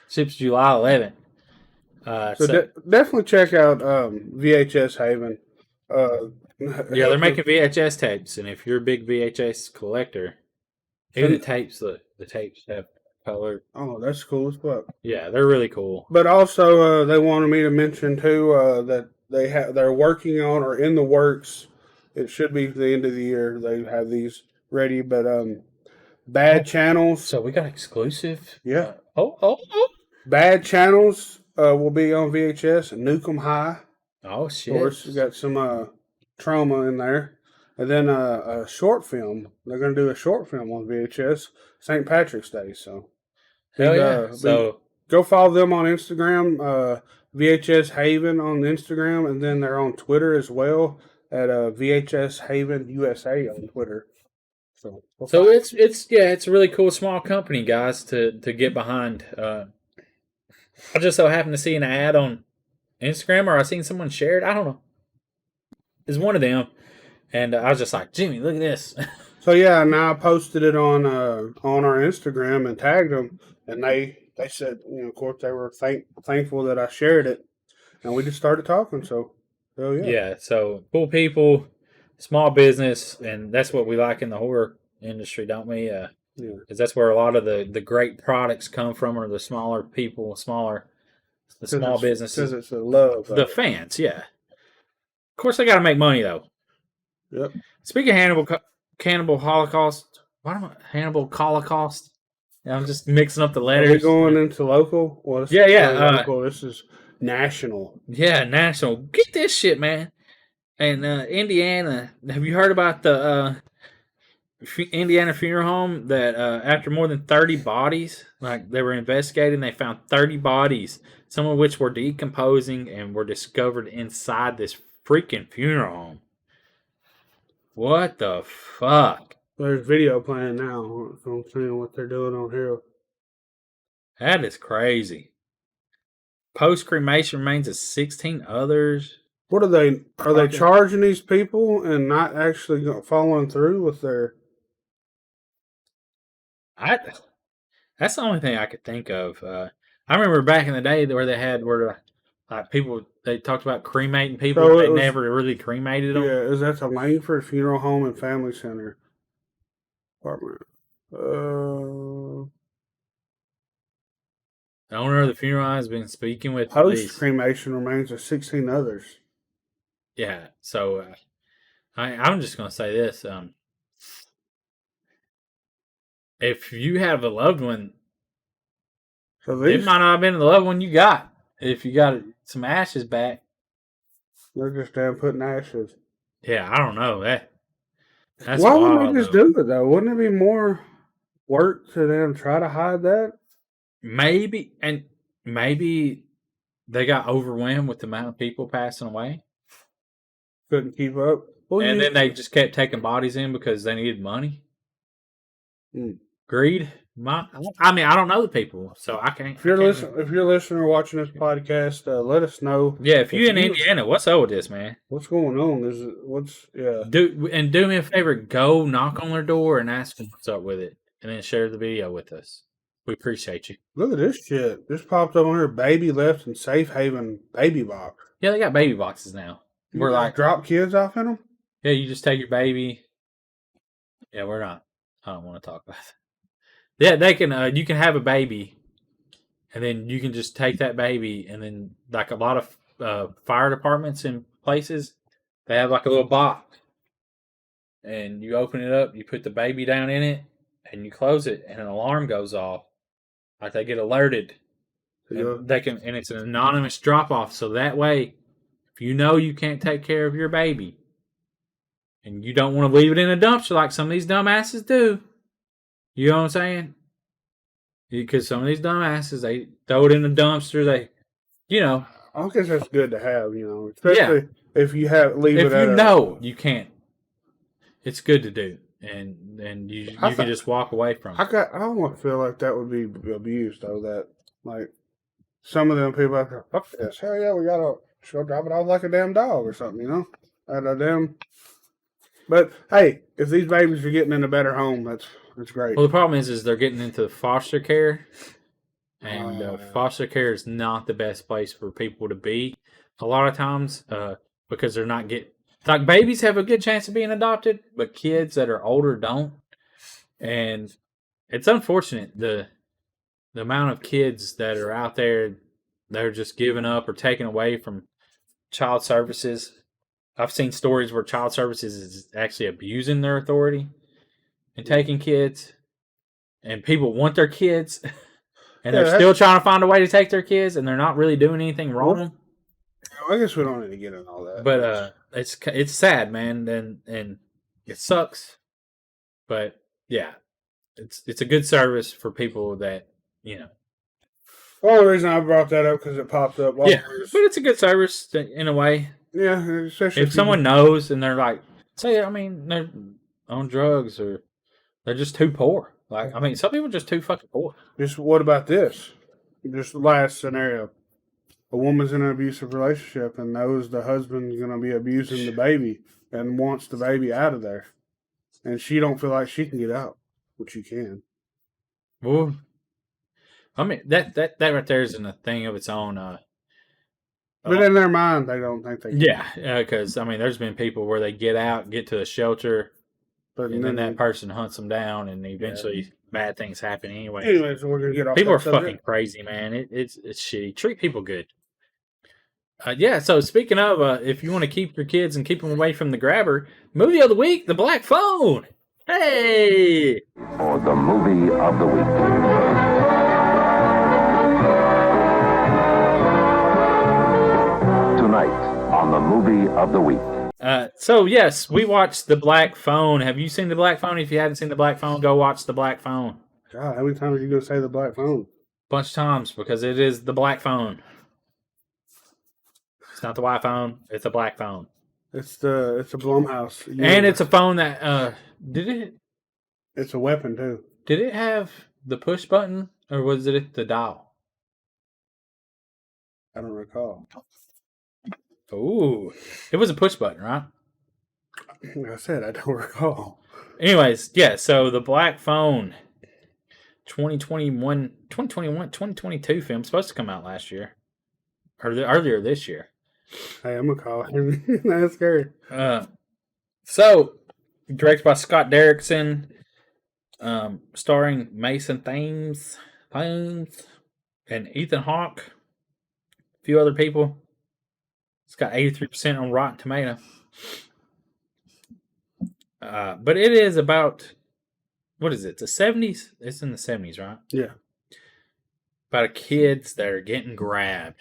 ships July 11th. Definitely check out VHS Haven. Yeah, they're making VHS tapes, and if you're a big VHS collector, even the tapes have color. Oh, that's cool as fuck. Yeah, they're really cool. But also, they wanted me to mention too that they're working on or in the works. It should be the end of the year. They have these ready, but Bad Channels. So we got exclusive. Yeah. Oh. Bad Channels will be on VHS. Nuke 'Em High. Oh shit. Of course, you got some trauma in there, and then a short film. They're going to do a short film on VHS, St. Patrick's Day. So, hell yeah. So go follow them on Instagram. VHS Haven on Instagram, and then they're on Twitter as well at VHS Haven USA on Twitter. So it's a really cool small company, guys, to get behind. I just so happened to see an ad on Instagram, or I seen someone share it. I don't know. It's one of them, and I was just like, Jimmy, look at this. So yeah, now I posted it on our Instagram and tagged them, and they said, of course they were thankful that I shared it, and we just started talking. So, hell yeah. Yeah. So cool people. Small business, and that's what we like in the horror industry, don't we? Yeah. Because that's where a lot of the great products come from, are the smaller people, smaller the small businesses, because it's a love. the fans. Yeah, of course they got to make money though. Yep. Speaking of Cannibal Holocaust, Hannibal Holocaust? Yeah, I'm just mixing up the letters. Are we going into local? Well, local. This is national. Yeah, national. Get this shit, man. And Indiana, have you heard about the Indiana funeral home that after more than 30 bodies, like they were investigating, they found 30 bodies, some of which were decomposing and were discovered inside this freaking funeral home. What the fuck? There's video playing now. I'm seeing what they're doing on here. That is crazy. Post cremation remains of 16 others. What are they? Are they charging these people and not actually following through with their? That's the only thing I could think of. I remember back in the day where they had people they talked about cremating people, so they never really cremated them. Yeah, is that the Langford Funeral Home and Family Center department? The owner of the funeral home has been speaking with post cremation remains of 16 others. Yeah, so I'm just gonna say this: if you have a loved one, it might not have been the loved one you got. If you got some ashes back, they're just damn putting ashes. Yeah, I don't know that. That's why wouldn't they just do it though? Wouldn't it be more work to them try to hide that? Maybe they got overwhelmed with the amount of people passing away. Couldn't keep up. Well, and then they just kept taking bodies in because they needed money. Greed. I mean, I don't know the people, so I can't. If you're listening or watching this podcast, let us know. Yeah, if you're in Indiana, what's up with this, man? What's going on? Do me a favor. Go knock on their door and ask them what's up with it, and then share the video with us. We appreciate you. Look at this shit. This popped up on here. Baby left in safe haven baby box. Yeah, they got baby boxes now. We're like drop kids off in them. Yeah, you just take your baby. Yeah, we're not. I don't want to talk about that. Yeah, they can. You can have a baby, and then you can just take that baby, and then like a lot of fire departments in places, they have like a little box, and you open it up, you put the baby down in it, and you close it, and an alarm goes off. Like they get alerted, and and it's an anonymous drop off. So that way, if you know you can't take care of your baby, and you don't want to leave it in a dumpster like some of these dumbasses do, you know what I'm saying? Because some of these dumbasses, they throw it in the dumpster. I guess that's good to have, especially if you leave it. If you know you can't, it's good to do, and you can just walk away from it. I almost feel like that would be abused though. That like some of them people out there, fuck this, hell yeah, we gotta go drop it off like a damn dog or something, at a damn. But hey, if these babies are getting in a better home, that's great. Well, the problem is they're getting into foster care, and foster care is not the best place for people to be. A lot of times, because they're not like babies have a good chance of being adopted, but kids that are older don't. And it's unfortunate the amount of kids that are out there that are just given up or taken away from child services. I've seen stories where child services is actually abusing their authority and taking kids, and people want their kids, and they're still trying to find a way to take their kids, and they're not really doing anything wrong. I guess we don't need to get into all that. But it's sad, man, and it sucks. But yeah, it's a good service for people that The only reason I brought that up because it popped up. But it's a good service in a way. Yeah, especially if someone knows and they're like, they're on drugs or they're just too poor. Some people are just too fucking poor. What about this? Just the last scenario. A woman's in an abusive relationship and knows the husband's going to be abusing the baby and wants the baby out of there. And she don't feel like she can get out, which she can. Well, that right there isn't a thing of its own. But in their mind, they don't think they can. Yeah, because, there's been people where they get out, get to a shelter, But and then that person hunts them down, and eventually bad things happen anyway. Anyway, so we're gonna get off. People that are subject. fucking crazy, man. It's shitty. Treat people good. Yeah, so speaking of, if you want to keep your kids and keep them away from the grabber, movie of the week, The Black Phone. Hey! Or the movie of the week. Tonight on the movie of the week. So yes, we watched The Black Phone. Have you seen The Black Phone? If you haven't seen The Black Phone, go watch The Black Phone. God, how many times are you gonna say the black phone? Bunch of times, because it is The Black Phone. It's not the white phone, it's a black phone. It's a Blumhouse. And it's a phone that It's a weapon too. did it have the push button, or was it the dial? I don't recall. Ooh. It was a push button, right? Like I said, I don't recall. Anyways, yeah, so The Black Phone 2022 film, supposed to come out last year. Or earlier this year. Hey, I'm gonna call him. That's scary. So, directed by Scott Derrickson, starring Mason Thames, and Ethan Hawke, a few other people. It's got 83% on Rotten Tomato. But it is about, what is it? The 70s? It's in the 70s, right? Yeah. About kids that are getting grabbed.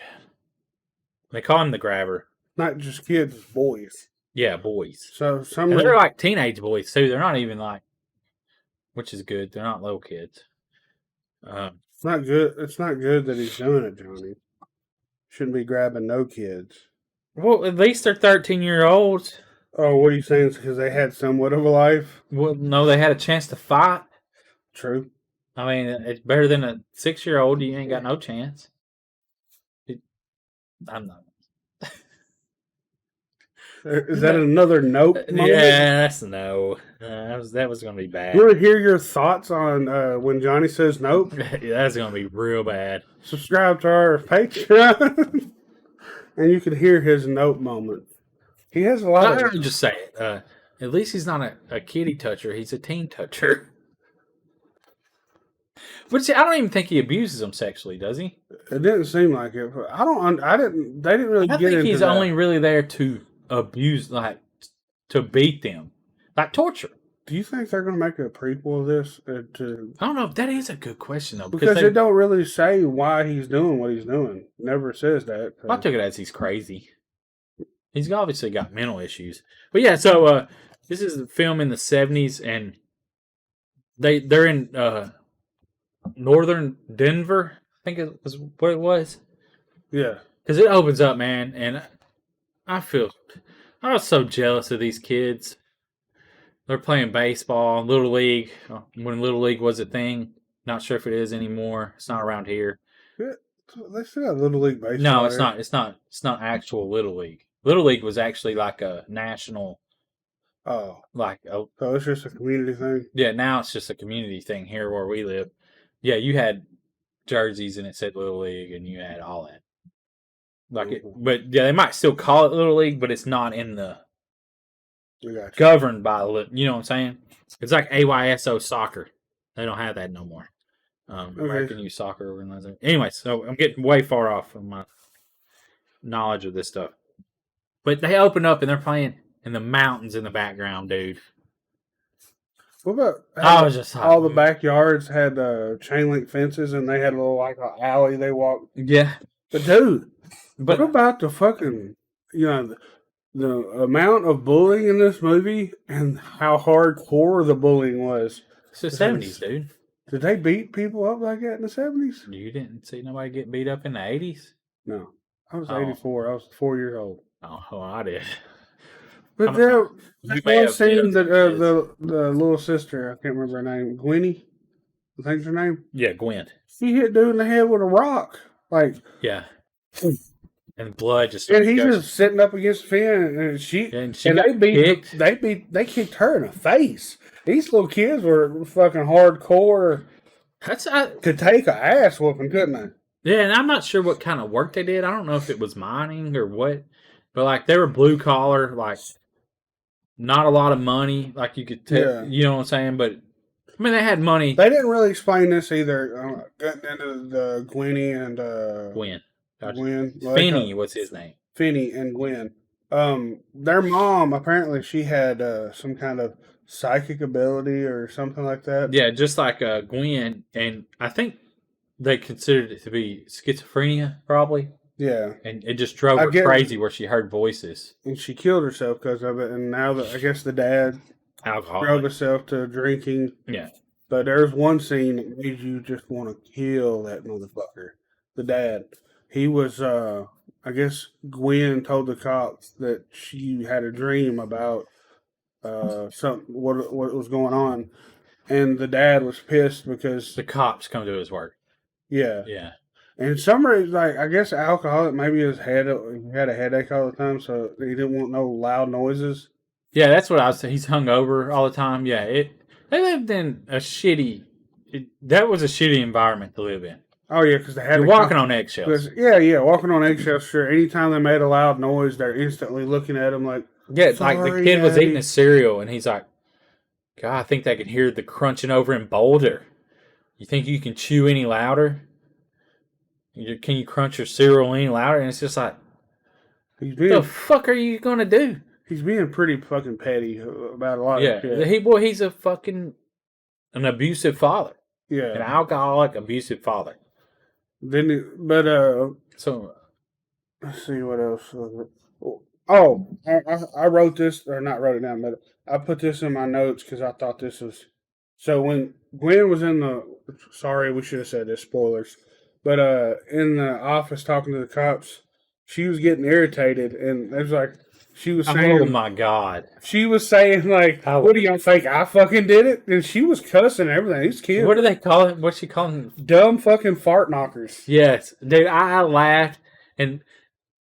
They call him the grabber. Not just kids, it's boys. Yeah, boys. So some And of they're like teenage boys too. They're not even like, which is good. They're not little kids. it's not good. It's not good that he's doing it, Johnny. Shouldn't be grabbing no kids. Well, at least they're 13-year-olds. Oh, what are you saying? Because they had somewhat of a life. Well, no, they had a chance to fight. True. I mean, it's better than a 6-year-old. You ain't got no chance. I'm not. Is that another note? Moment? Yeah, that's a no. That was going to be bad. You want to hear your thoughts on when Johnny says nope? Yeah, that's going to be real bad. Subscribe to our Patreon, and you can hear his nope moment. He has a lot I'm of. going to just say it. At least he's not a kiddie toucher. He's a teen toucher. But see, I don't even think he abuses them sexually, does he? It didn't seem like it. But I don't. I didn't. They didn't really I get think into he's that. only really there to abuse, like to beat them, like torture. Do you think they're going to make a prequel of this? I don't know. That is a good question though, Because it don't really say why he's doing what he's doing. Never says that. I took it as he's crazy. He's obviously got mental issues. But yeah, so this is a film in the 70s, and they're in northern Denver, I think it was what it was. Yeah. Because it opens up, man, and I was so jealous of these kids. They're playing baseball, Little League, when Little League was a thing. Not sure if it is anymore. It's not around here. They still got Little League baseball. No, it's there. not. It's not actual Little League. Little League was actually like a national, Oh. so it's just a community thing? yeah. Now it's just a community thing here where we live. Yeah, you had jerseys and it said Little League, and you had all that. But yeah, they might still call it Little League, but it's not in the We got you. governed by you know what I'm saying? It's like AYSO soccer. They don't have that no more. American Youth Soccer Organization. Anyway, so I'm getting way far off from my knowledge of this stuff. But they open up and they're playing in the mountains in the background, dude. What about I was just like, all the backyards had chain link fences, and they had a little like an alley they walked. yeah. But dude, But what about the fucking the amount of bullying in this movie and how hardcore the bullying was? it's the 70s, dude. Did they beat people up like that in the 70s? You didn't see nobody get beat up in the 80s? No, I was Oh. 84. I was 4 years old. Oh, I did. But there, You that may one have scene beat up that some the little sister, I can't remember her name, Gwenny, I think's her name. Yeah, Gwen. She hit dude in the head with a rock, like, Yeah. And blood just. and he's gushing. just sitting up against the fan, and they kicked her in the face. These little kids were fucking hardcore. Could take a ass whooping, couldn't they? Yeah, and I'm not sure what kind of work they did. I don't know if it was mining or what, but like they were blue collar, like not a lot of money, like you could tell. Yeah. You know what I'm saying? But I mean, they had money. They didn't really explain this either. Getting into the Gwenny and Gwen, Gwen. Finney, what's his name? Finney and Gwen. Their mom apparently she had some kind of psychic ability or something like that. Yeah, just like Gwen, and I think they considered it to be schizophrenia, probably. Yeah, And it just drove her crazy where she heard voices. and she killed herself because of it. And now that I guess the dad Alcohol. drove himself to drinking. Yeah. But there's one scene that made you just want to kill that motherfucker. The dad. He was, I guess Gwen told the cops that she had a dream about what was going on. And the dad was pissed because, The cops come to his work. yeah. Yeah. And some reason, like, I guess alcoholic, maybe he had a headache all the time, so he didn't want no loud noises. Yeah, that's what I was saying. He's hungover all the time. Yeah, they lived in a shitty. That was a shitty environment to live in. Oh yeah, because they had You're walking on eggshells. Yeah, walking on eggshells. Sure, anytime they made a loud noise, they're instantly looking at him like, Yeah, it's like the "Sorry, kid was Daddy." eating his cereal, and he's like, "God, I think they can hear the crunching over in Boulder. You think you can chew any louder? Can you crunch your cereal any louder?" And it's just like, He's what being the fuck are you gonna do? he's being pretty fucking petty about a lot Yeah, of shit. he's a fucking an abusive father, an Yeah. alcoholic, abusive father. So Let's see what else. Oh, I wrote this, or not wrote it down, but I put this in my notes because I thought this was. So when Gwen was in sorry, we should have said this, spoilers, but in the office talking to the cops, she was getting irritated, and it was like she was saying, oh my god, she was saying like, Oh. "What do y'all think? I fucking did it?" And she was cussing and everything. These kids, what do they call it? What's she calling? dumb fucking fart knockers. Yes, dude, I laughed, and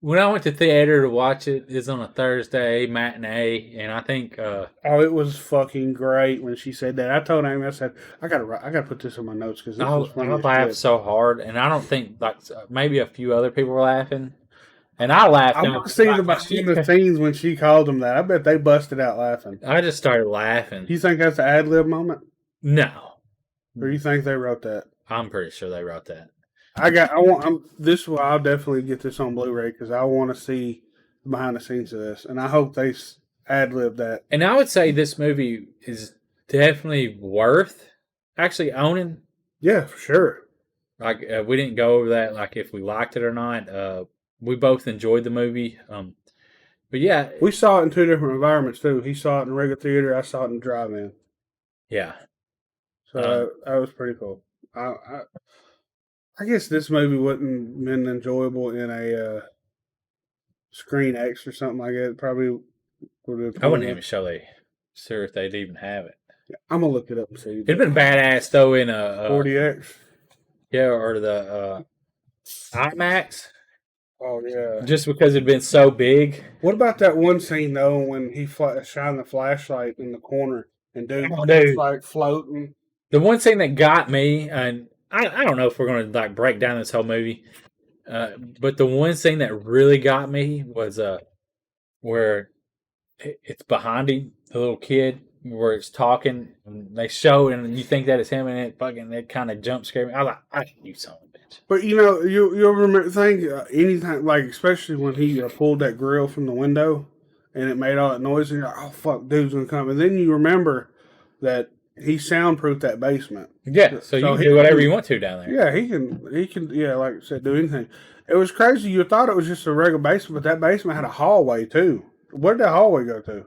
when I went to theater to watch it, it's on a Thursday matinee, and I think Oh, it was fucking great when she said that. I told Amy, I said, I gotta put this in my notes because this was funny. I as laughed shit. so hard, and I don't think like maybe a few other people were laughing, and I laughed. I want to see the behind the scenes when she called them that. I bet they busted out laughing. I just started laughing. Do you think that's an ad lib moment, No, or you think they wrote that? I'm pretty sure they wrote that. This will. I'll definitely get this on Blu-ray because I want to see the behind the scenes of this, and I hope they ad lib that. And I would say this movie is definitely worth actually owning. Yeah, for sure. Like we didn't go over that, like if we liked it or not. We both enjoyed the movie. But yeah, We saw it in two different environments too. He saw it in a regular theater. I saw it in drive-in. yeah. So that was pretty cool. I guess this movie wouldn't been enjoyable in a Screen X or something like that. It probably would have. I wouldn't even sure if they'd even have it. I'm gonna look it up and see. It'd been badass though in a 40X. yeah, or the IMAX, Oh yeah. just because it'd been so big. What about that one scene though when he shined the flashlight in the corner and dude, Oh, dude. like floating? The one thing that got me, and I don't know if we're gonna like break down this whole movie, but the one thing that really got me was where it's behind him, the little kid, where it's talking, and they show, and you think that it's him, and it kind of jump scared me. I was like, I you son of a bitch. But you know, you'll remember anytime, like especially when he pulled that grill from the window and it made all that noise, and you're like, oh fuck, dude's gonna come, and then you remember that he soundproofed that basement. Yeah, so you can he do whatever can- you want to down there. Yeah, he can, yeah, like I said, do anything. It was crazy. You thought it was just a regular basement, but that basement had a hallway too. Where did that hallway go to?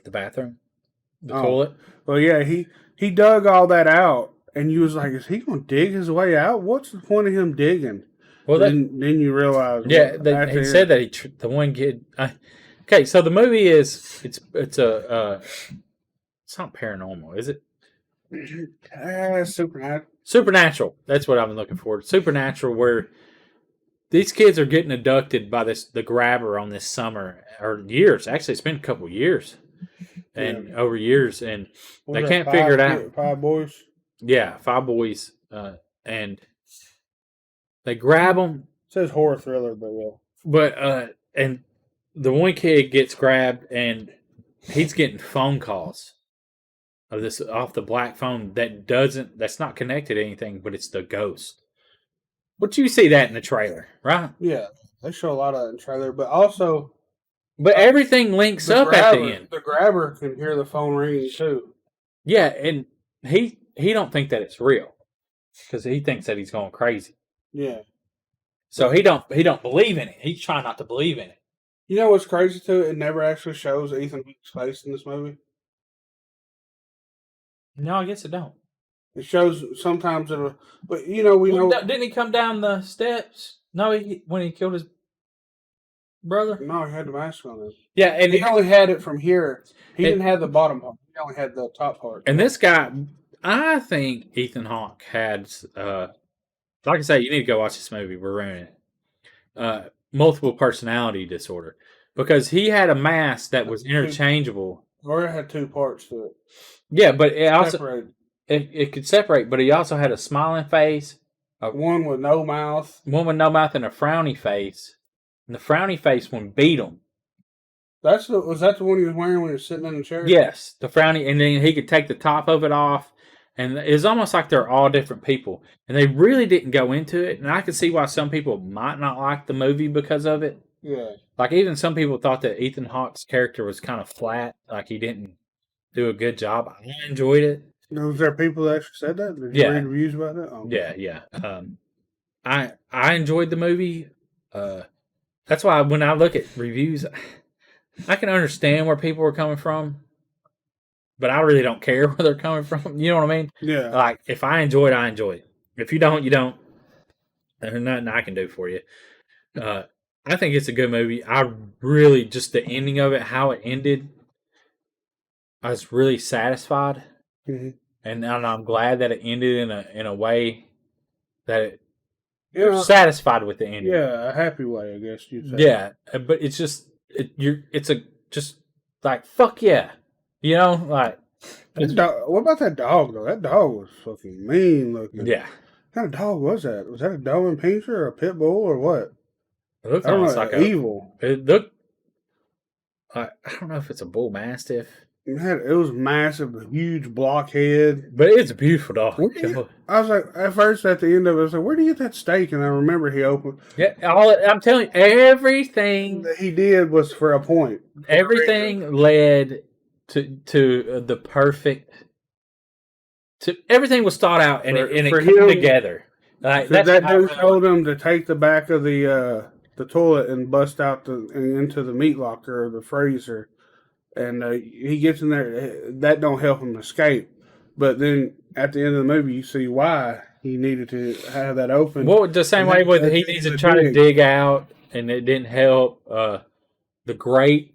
The bathroom, the Oh. toilet. Well, yeah, he dug all that out, and you was like, is he going to dig his way out? What's the point of him digging? Well, then you realize, yeah, well, he said that the one kid. Okay, so the movie is it's not paranormal, is it? Supernatural. Supernatural. That's what I'm looking for. Supernatural, where these kids are getting abducted by the grabber on this summer or years. Actually, it's been a couple years and over years, and they can't figure it out. 5 boys. Yeah, 5 boys, and they grab them. It says horror thriller, but well, But and the one kid gets grabbed, and he's getting phone calls of this off the black phone that's not connected to anything, but it's the ghost. But you see that in the trailer, right? Yeah, they show a lot of it in the trailer, but also But everything links up at the end. The grabber can hear the phone ringing too. Yeah, and he don't think that it's real because he thinks that he's going crazy. Yeah. So he don't believe in it. He's trying not to believe in it. You know what's crazy too? It never actually shows Ethan Hawke's face in this movie. No, I guess it don't. It shows sometimes but you know we know. Didn't he come down the steps? No, when he killed his brother. No, he had the mask on him. Yeah, and he only had it from here. He didn't have the bottom part. He only had the top part. And this guy, I think Ethan Hawke had, like I say, you need to go watch this movie. We're ruining it. Multiple personality disorder, because he had a mask that was interchangeable. Or it had two parts to it. Yeah, but it also Separated. it could separate. But he also had a smiling face, One with no mouth, and a frowny face. And the frowny face one beat him. Was that the one he was wearing when he was sitting in the chair? Yes, the frowny, and then he could take the top of it off, and it's almost like they're all different people. And they really didn't go into it, and I could see why some people might not like the movie because of it. Yeah. Like even some people thought that Ethan Hawke's character was kind of flat, like he didn't do a good job. I enjoyed it. Was there people that actually said that? Did you read reviews about that? Oh. Yeah. I enjoyed the movie. That's why when I look at reviews, I can understand where people are coming from, but I really don't care where they're coming from. You know what I mean? Yeah. Like, if I enjoy it, I enjoy it. If you don't, you don't. There's nothing I can do for you. I think it's a good movie. I really, just the ending of it, how it ended, I was really satisfied. Mm-hmm. And I'm glad that it ended in a way that you're satisfied with the ending. Yeah, a happy way, I guess you'd say. Yeah, but it's just just like fuck yeah, you know, like. What about that dog though? That dog was fucking mean looking. Yeah. What kind of dog was that? Was that a Doberman Pinscher or a pit bull or what? It looked almost like evil. It looked. I don't know if it's a bull mastiff. It was massive, a huge blockhead. But it's a beautiful dog. I was like, at first, at the end of it, I was like, where do you get that steak? And I remember he opened. Yeah, I'm telling you, everything that he did was for a point. Everything led to the perfect. Everything was thought out, and it came together. Like that dude told him to take the back of the toilet and bust out into the meat locker or the freezer. And he gets in there. That don't help him escape. But then at the end of the movie, you see why he needed to have that open. Well, the same way with he needs to try to dig out, and it didn't help. The grate.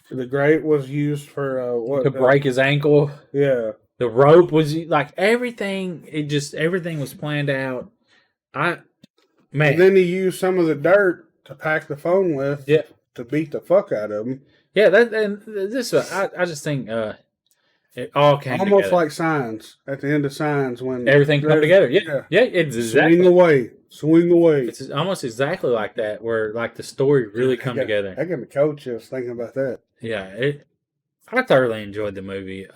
The grate was used for what? To break his ankle. Yeah. The rope was like everything. Everything was planned out. And then he used some of the dirt to pack the phone with. Yeah. To beat the fuck out of him. Yeah, I just think it all came almost together. like Signs at the end of Signs when everything come together. Yeah, it's exactly swing away. It's almost exactly like that, where like the story really come together. I got the coach just thinking about that. Yeah, I thoroughly enjoyed the movie.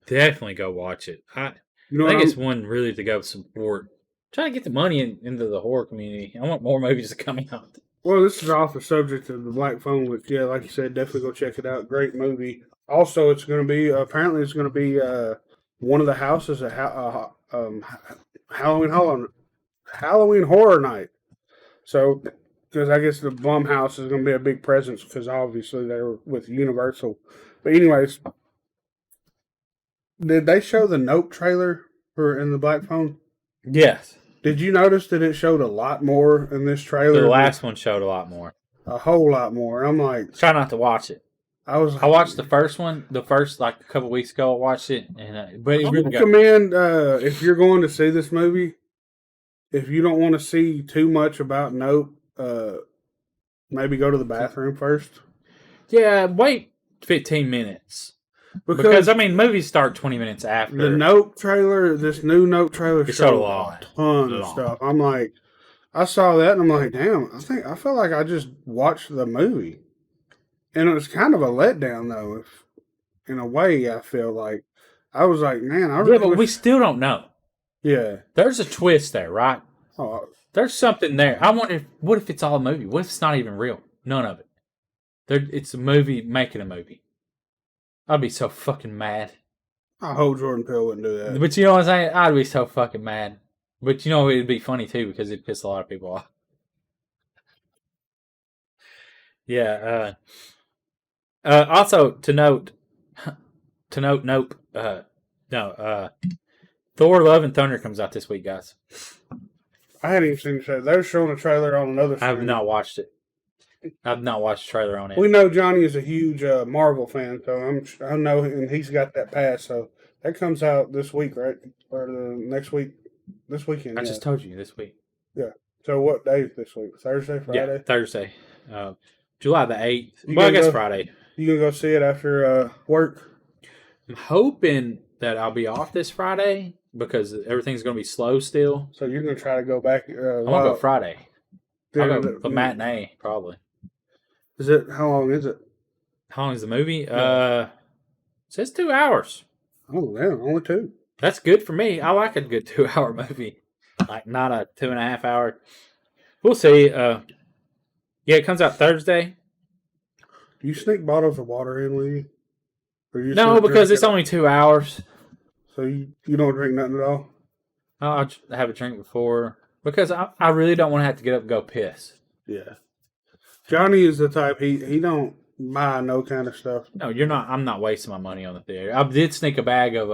Definitely go watch it. I think it's one really to go support. Trying to get the money into the horror community. I want more movies to come out. Well, this is off the subject of the Black Phone, which, yeah, like you said, definitely go check it out. Great movie. Also, it's going to be, apparently it's going to be one of the houses at Halloween Horror Night. So, because I guess the Blumhouse is going to be a big presence, because obviously they're with Universal. But anyways, did they show the Nope trailer in the Black Phone? Yes. Did you notice that it showed a lot more in this trailer? The last one showed a lot more. A whole lot more. I'm like... Try not to watch it. I watched the first one. The first, like, a couple weeks ago, I watched it. But I recommend, if you're going to see this movie, if you don't want to see too much about Nope, maybe go to the bathroom first. Yeah, wait 15 minutes. Because movies start 20 minutes after. The Nope trailer, this new Nope trailer showed a ton of stuff. I'm like, I saw that and I'm like, damn, I felt like I just watched the movie. And it was kind of a letdown, though. If, in a way, I feel like I was like, man, I Yeah, really but we wish- still don't know. yeah. There's a twist there, right? Oh, There's something there. I wonder, what if it's all a movie? What if it's not even real? None of it. It's a movie making a movie. I'd be so fucking mad. I hope Jordan Peele wouldn't do that. But you know what I'm saying? I'd be so fucking mad. But you know, it'd be funny too because it'd piss a lot of people off. Yeah. Also, to note, nope. No. Thor: Love and Thunder comes out this week, guys. I hadn't even seen the trailer. They were showing a trailer on another I have stream. not watched it. I've not watched the trailer on it. We know Johnny is a huge Marvel fan, so I know, and he's got that pass. So that comes out this week, right? Or the next week? This weekend. I yeah. just told you this week. So what day is this week? Thursday, Friday? Yeah, Thursday. July the 8th. You Well, I gonna guess go- Friday. You gonna go see it after work? I'm hoping that I'll be off this Friday because everything's going to be slow still. So you're gonna try to go back? I'm going to go Friday. I'll go the matinee, probably. Is it? How long is it? How long is the movie? Yeah. It says 2 hours. Oh, damn, only 2. That's good for me. I like a good 2-hour movie. Like, not a 2.5 hour. We'll see. Yeah, it comes out Thursday. Do you sneak bottles of water in with you? Or you No, just because drink it's it? only 2 hours. So you don't drink nothing at all? I'll have a drink before. Because I really don't want to have to get up and go piss. Yeah. Johnny is the type, he don't buy no kind of stuff. No, you're not. I'm not wasting my money on the theater. I did sneak a bag of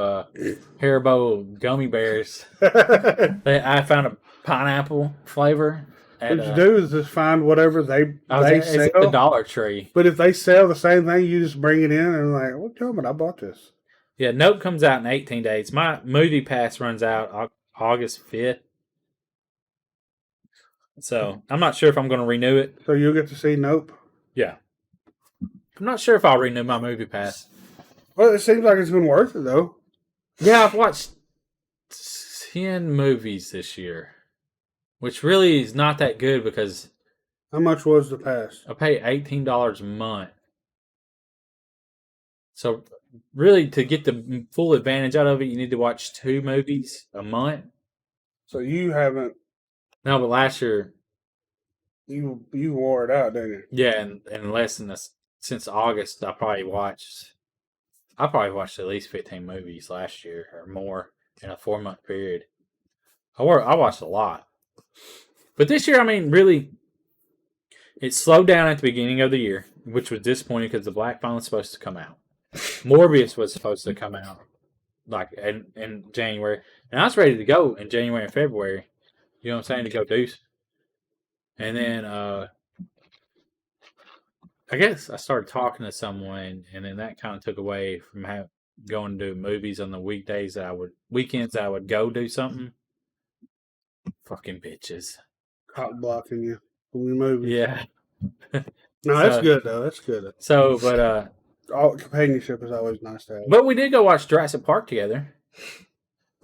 Haribo gummy bears. I found a pineapple flavor. What you do is just find whatever they It's at the sell. Dollar Tree. But if they sell the same thing, you just bring it in and like, what you I bought this. Yeah, Nope comes out in 18 days. My movie pass runs out August 5th. So I'm not sure if I'm going to renew it. So you'll get to see Nope. Yeah. I'm not sure if I'll renew my movie pass. Well, it seems like it's been worth it though. Yeah, I've watched 10 movies this year, which really is not that good because How much was the pass? I pay $18 a month. So really, to get the full advantage out of it, you need to watch 2 movies a month. So you haven't No, but last year, you wore it out, didn't you? yeah, and less than this, since August, I probably watched at least 15 movies last year or more in a 4-month period. I watched a lot. But this year, I mean, really, it slowed down at the beginning of the year, which was disappointing because The Black Phone was supposed to come out. Morbius was supposed to come out like in January. And I was ready to go in January and February. You know what I'm saying? To go do. And then I guess I started talking to someone, and then that kind of took away from going to movies on the weekends that I would go do something. Fucking bitches. Cock blocking you when we move. Yeah. No, that's So- good though. That's good. So, but All companionship is always nice to have. but we did go watch Jurassic Park together.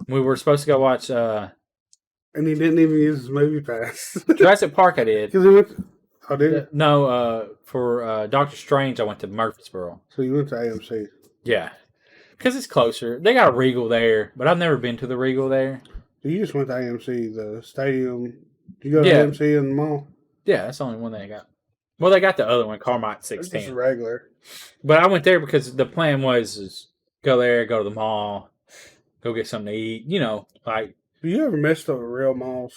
We were supposed to go watch And he didn't even use his movie pass. Jurassic Park. I did. Because he went. Oh, did you? No, for Doctor Strange, I went to Murfreesboro. So you went to AMC. Yeah, because it's closer. They got a Regal there, but I've never been to the Regal there. You just went to AMC, the stadium. Did you go to Yeah. AMC in the mall? Yeah, that's the only one they got. Well, they got the other one, Carmike It's just 16. regular. But I went there because the plan was go there, go to the mall, go get something to eat. You know, like Do you ever miss the real malls?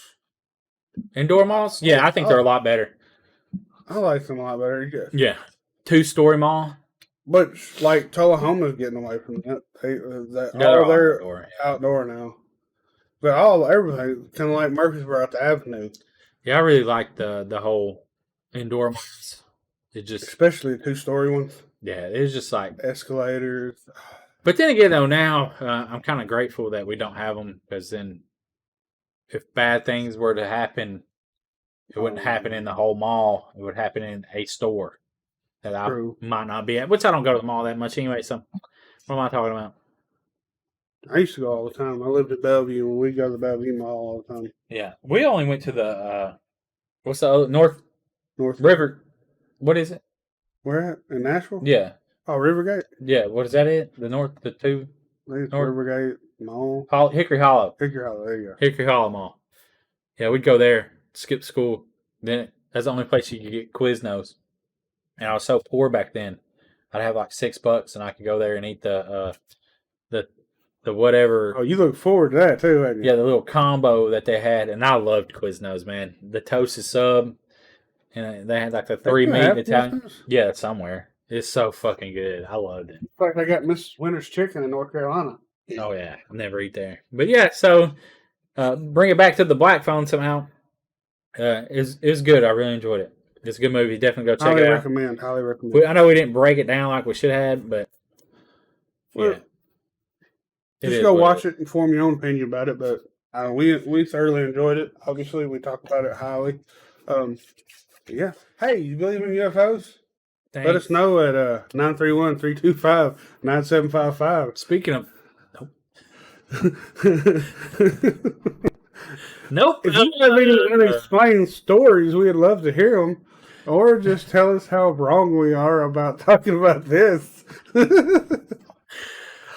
indoor malls. Yeah, I think they're a lot better. I like them a lot better. Yeah. Yeah, 2-story mall. But like Tullahoma's getting away from that. Yeah, they're All they're outdoor. outdoor now. But everything kind of like Murfreesboro at the Avenue, Yeah, I really like the whole indoor malls. It just especially the 2-story ones, yeah, it's just like. escalators. But then again, though, now I'm kind of grateful that we don't have them because then, if bad things were to happen, it wouldn't happen in the whole mall. It would happen in a store that True. I might not be at. Which I don't go to the mall that much anyway. So, what am I talking about? I used to go all the time. I lived at Bellevue, and we go to the Bellevue Mall all the time. Yeah, we only went to the what's the other North North River? What is it? Where at? In Nashville? Yeah. Oh, Rivergate? Yeah. What is that? The two I think it's North- Rivergate Mall. Hickory Hollow. Hickory Hollow, there you go. Hickory Hollow Mall. Yeah, we'd go there, skip school. Then that's the only place you could get Quiznos. And I was so poor back then. I'd have like $6 and I could go there and eat the whatever. Oh, you look forward to that too, ain't you? Yeah, the little combo that they had, and I loved Quiznos, man. The toasted sub, and they had like the 3 meat have Italian. Quiznos? Yeah, somewhere. It's so fucking good. I loved it. It's like they got Mrs. Winter's Chicken in North Carolina. Oh yeah, I'll never eat there. But yeah, so bring it back to the Black Phone somehow. It's good. I really enjoyed it. It's a good movie. Definitely go check Highly it out. recommend. Highly recommend. I know we didn't break it down like we should have, but Well, yeah. Just go watch it and form your own opinion about it. But we thoroughly enjoyed it. Obviously, we talked about it highly. Yeah. Hey, you believe in UFOs? Thanks. Let us know at 931-325-9755. Speaking of, nope. If you have any unexplained stories, we'd love to hear them. Or just tell us how wrong we are about talking about this.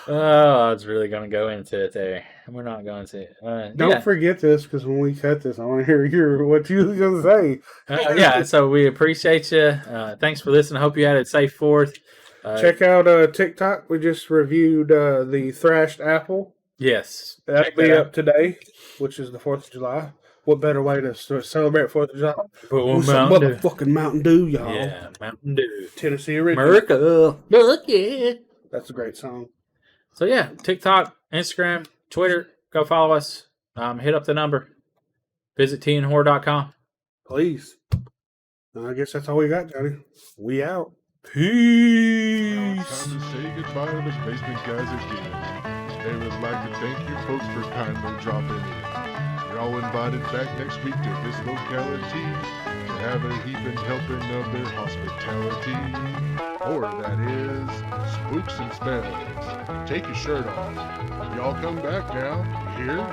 Oh, I was really going to go into it there. We're not going to. Don't forget this, because when we cut this, I want to hear what you was going to say. Yeah, so we appreciate you. Thanks for listening. I hope you had a safe 4th. Check out TikTok. We just reviewed the Thrashed Apple. Yes. That'll check be that up today, which is the 4th of July. What better way to celebrate 4th of July? Boom, With some Mountain Dew. motherfucking Mountain Dew, y'all. Yeah, Mountain Dew. Tennessee original. America. Look it. That's a great song. So yeah, TikTok, Instagram, Twitter. Go follow us. Hit up the number. Visit tandhorror.com. Please. I guess that's all we got, Johnny. We out. Peace. Time to say goodbye to the Basement Guys again. They would like to thank you folks for kindly dropping in. You're all invited back next week to this locality to have a heaping helping of their hospitality. Or that is, spooks and spells. Take your shirt off. Y'all come back now, you hear?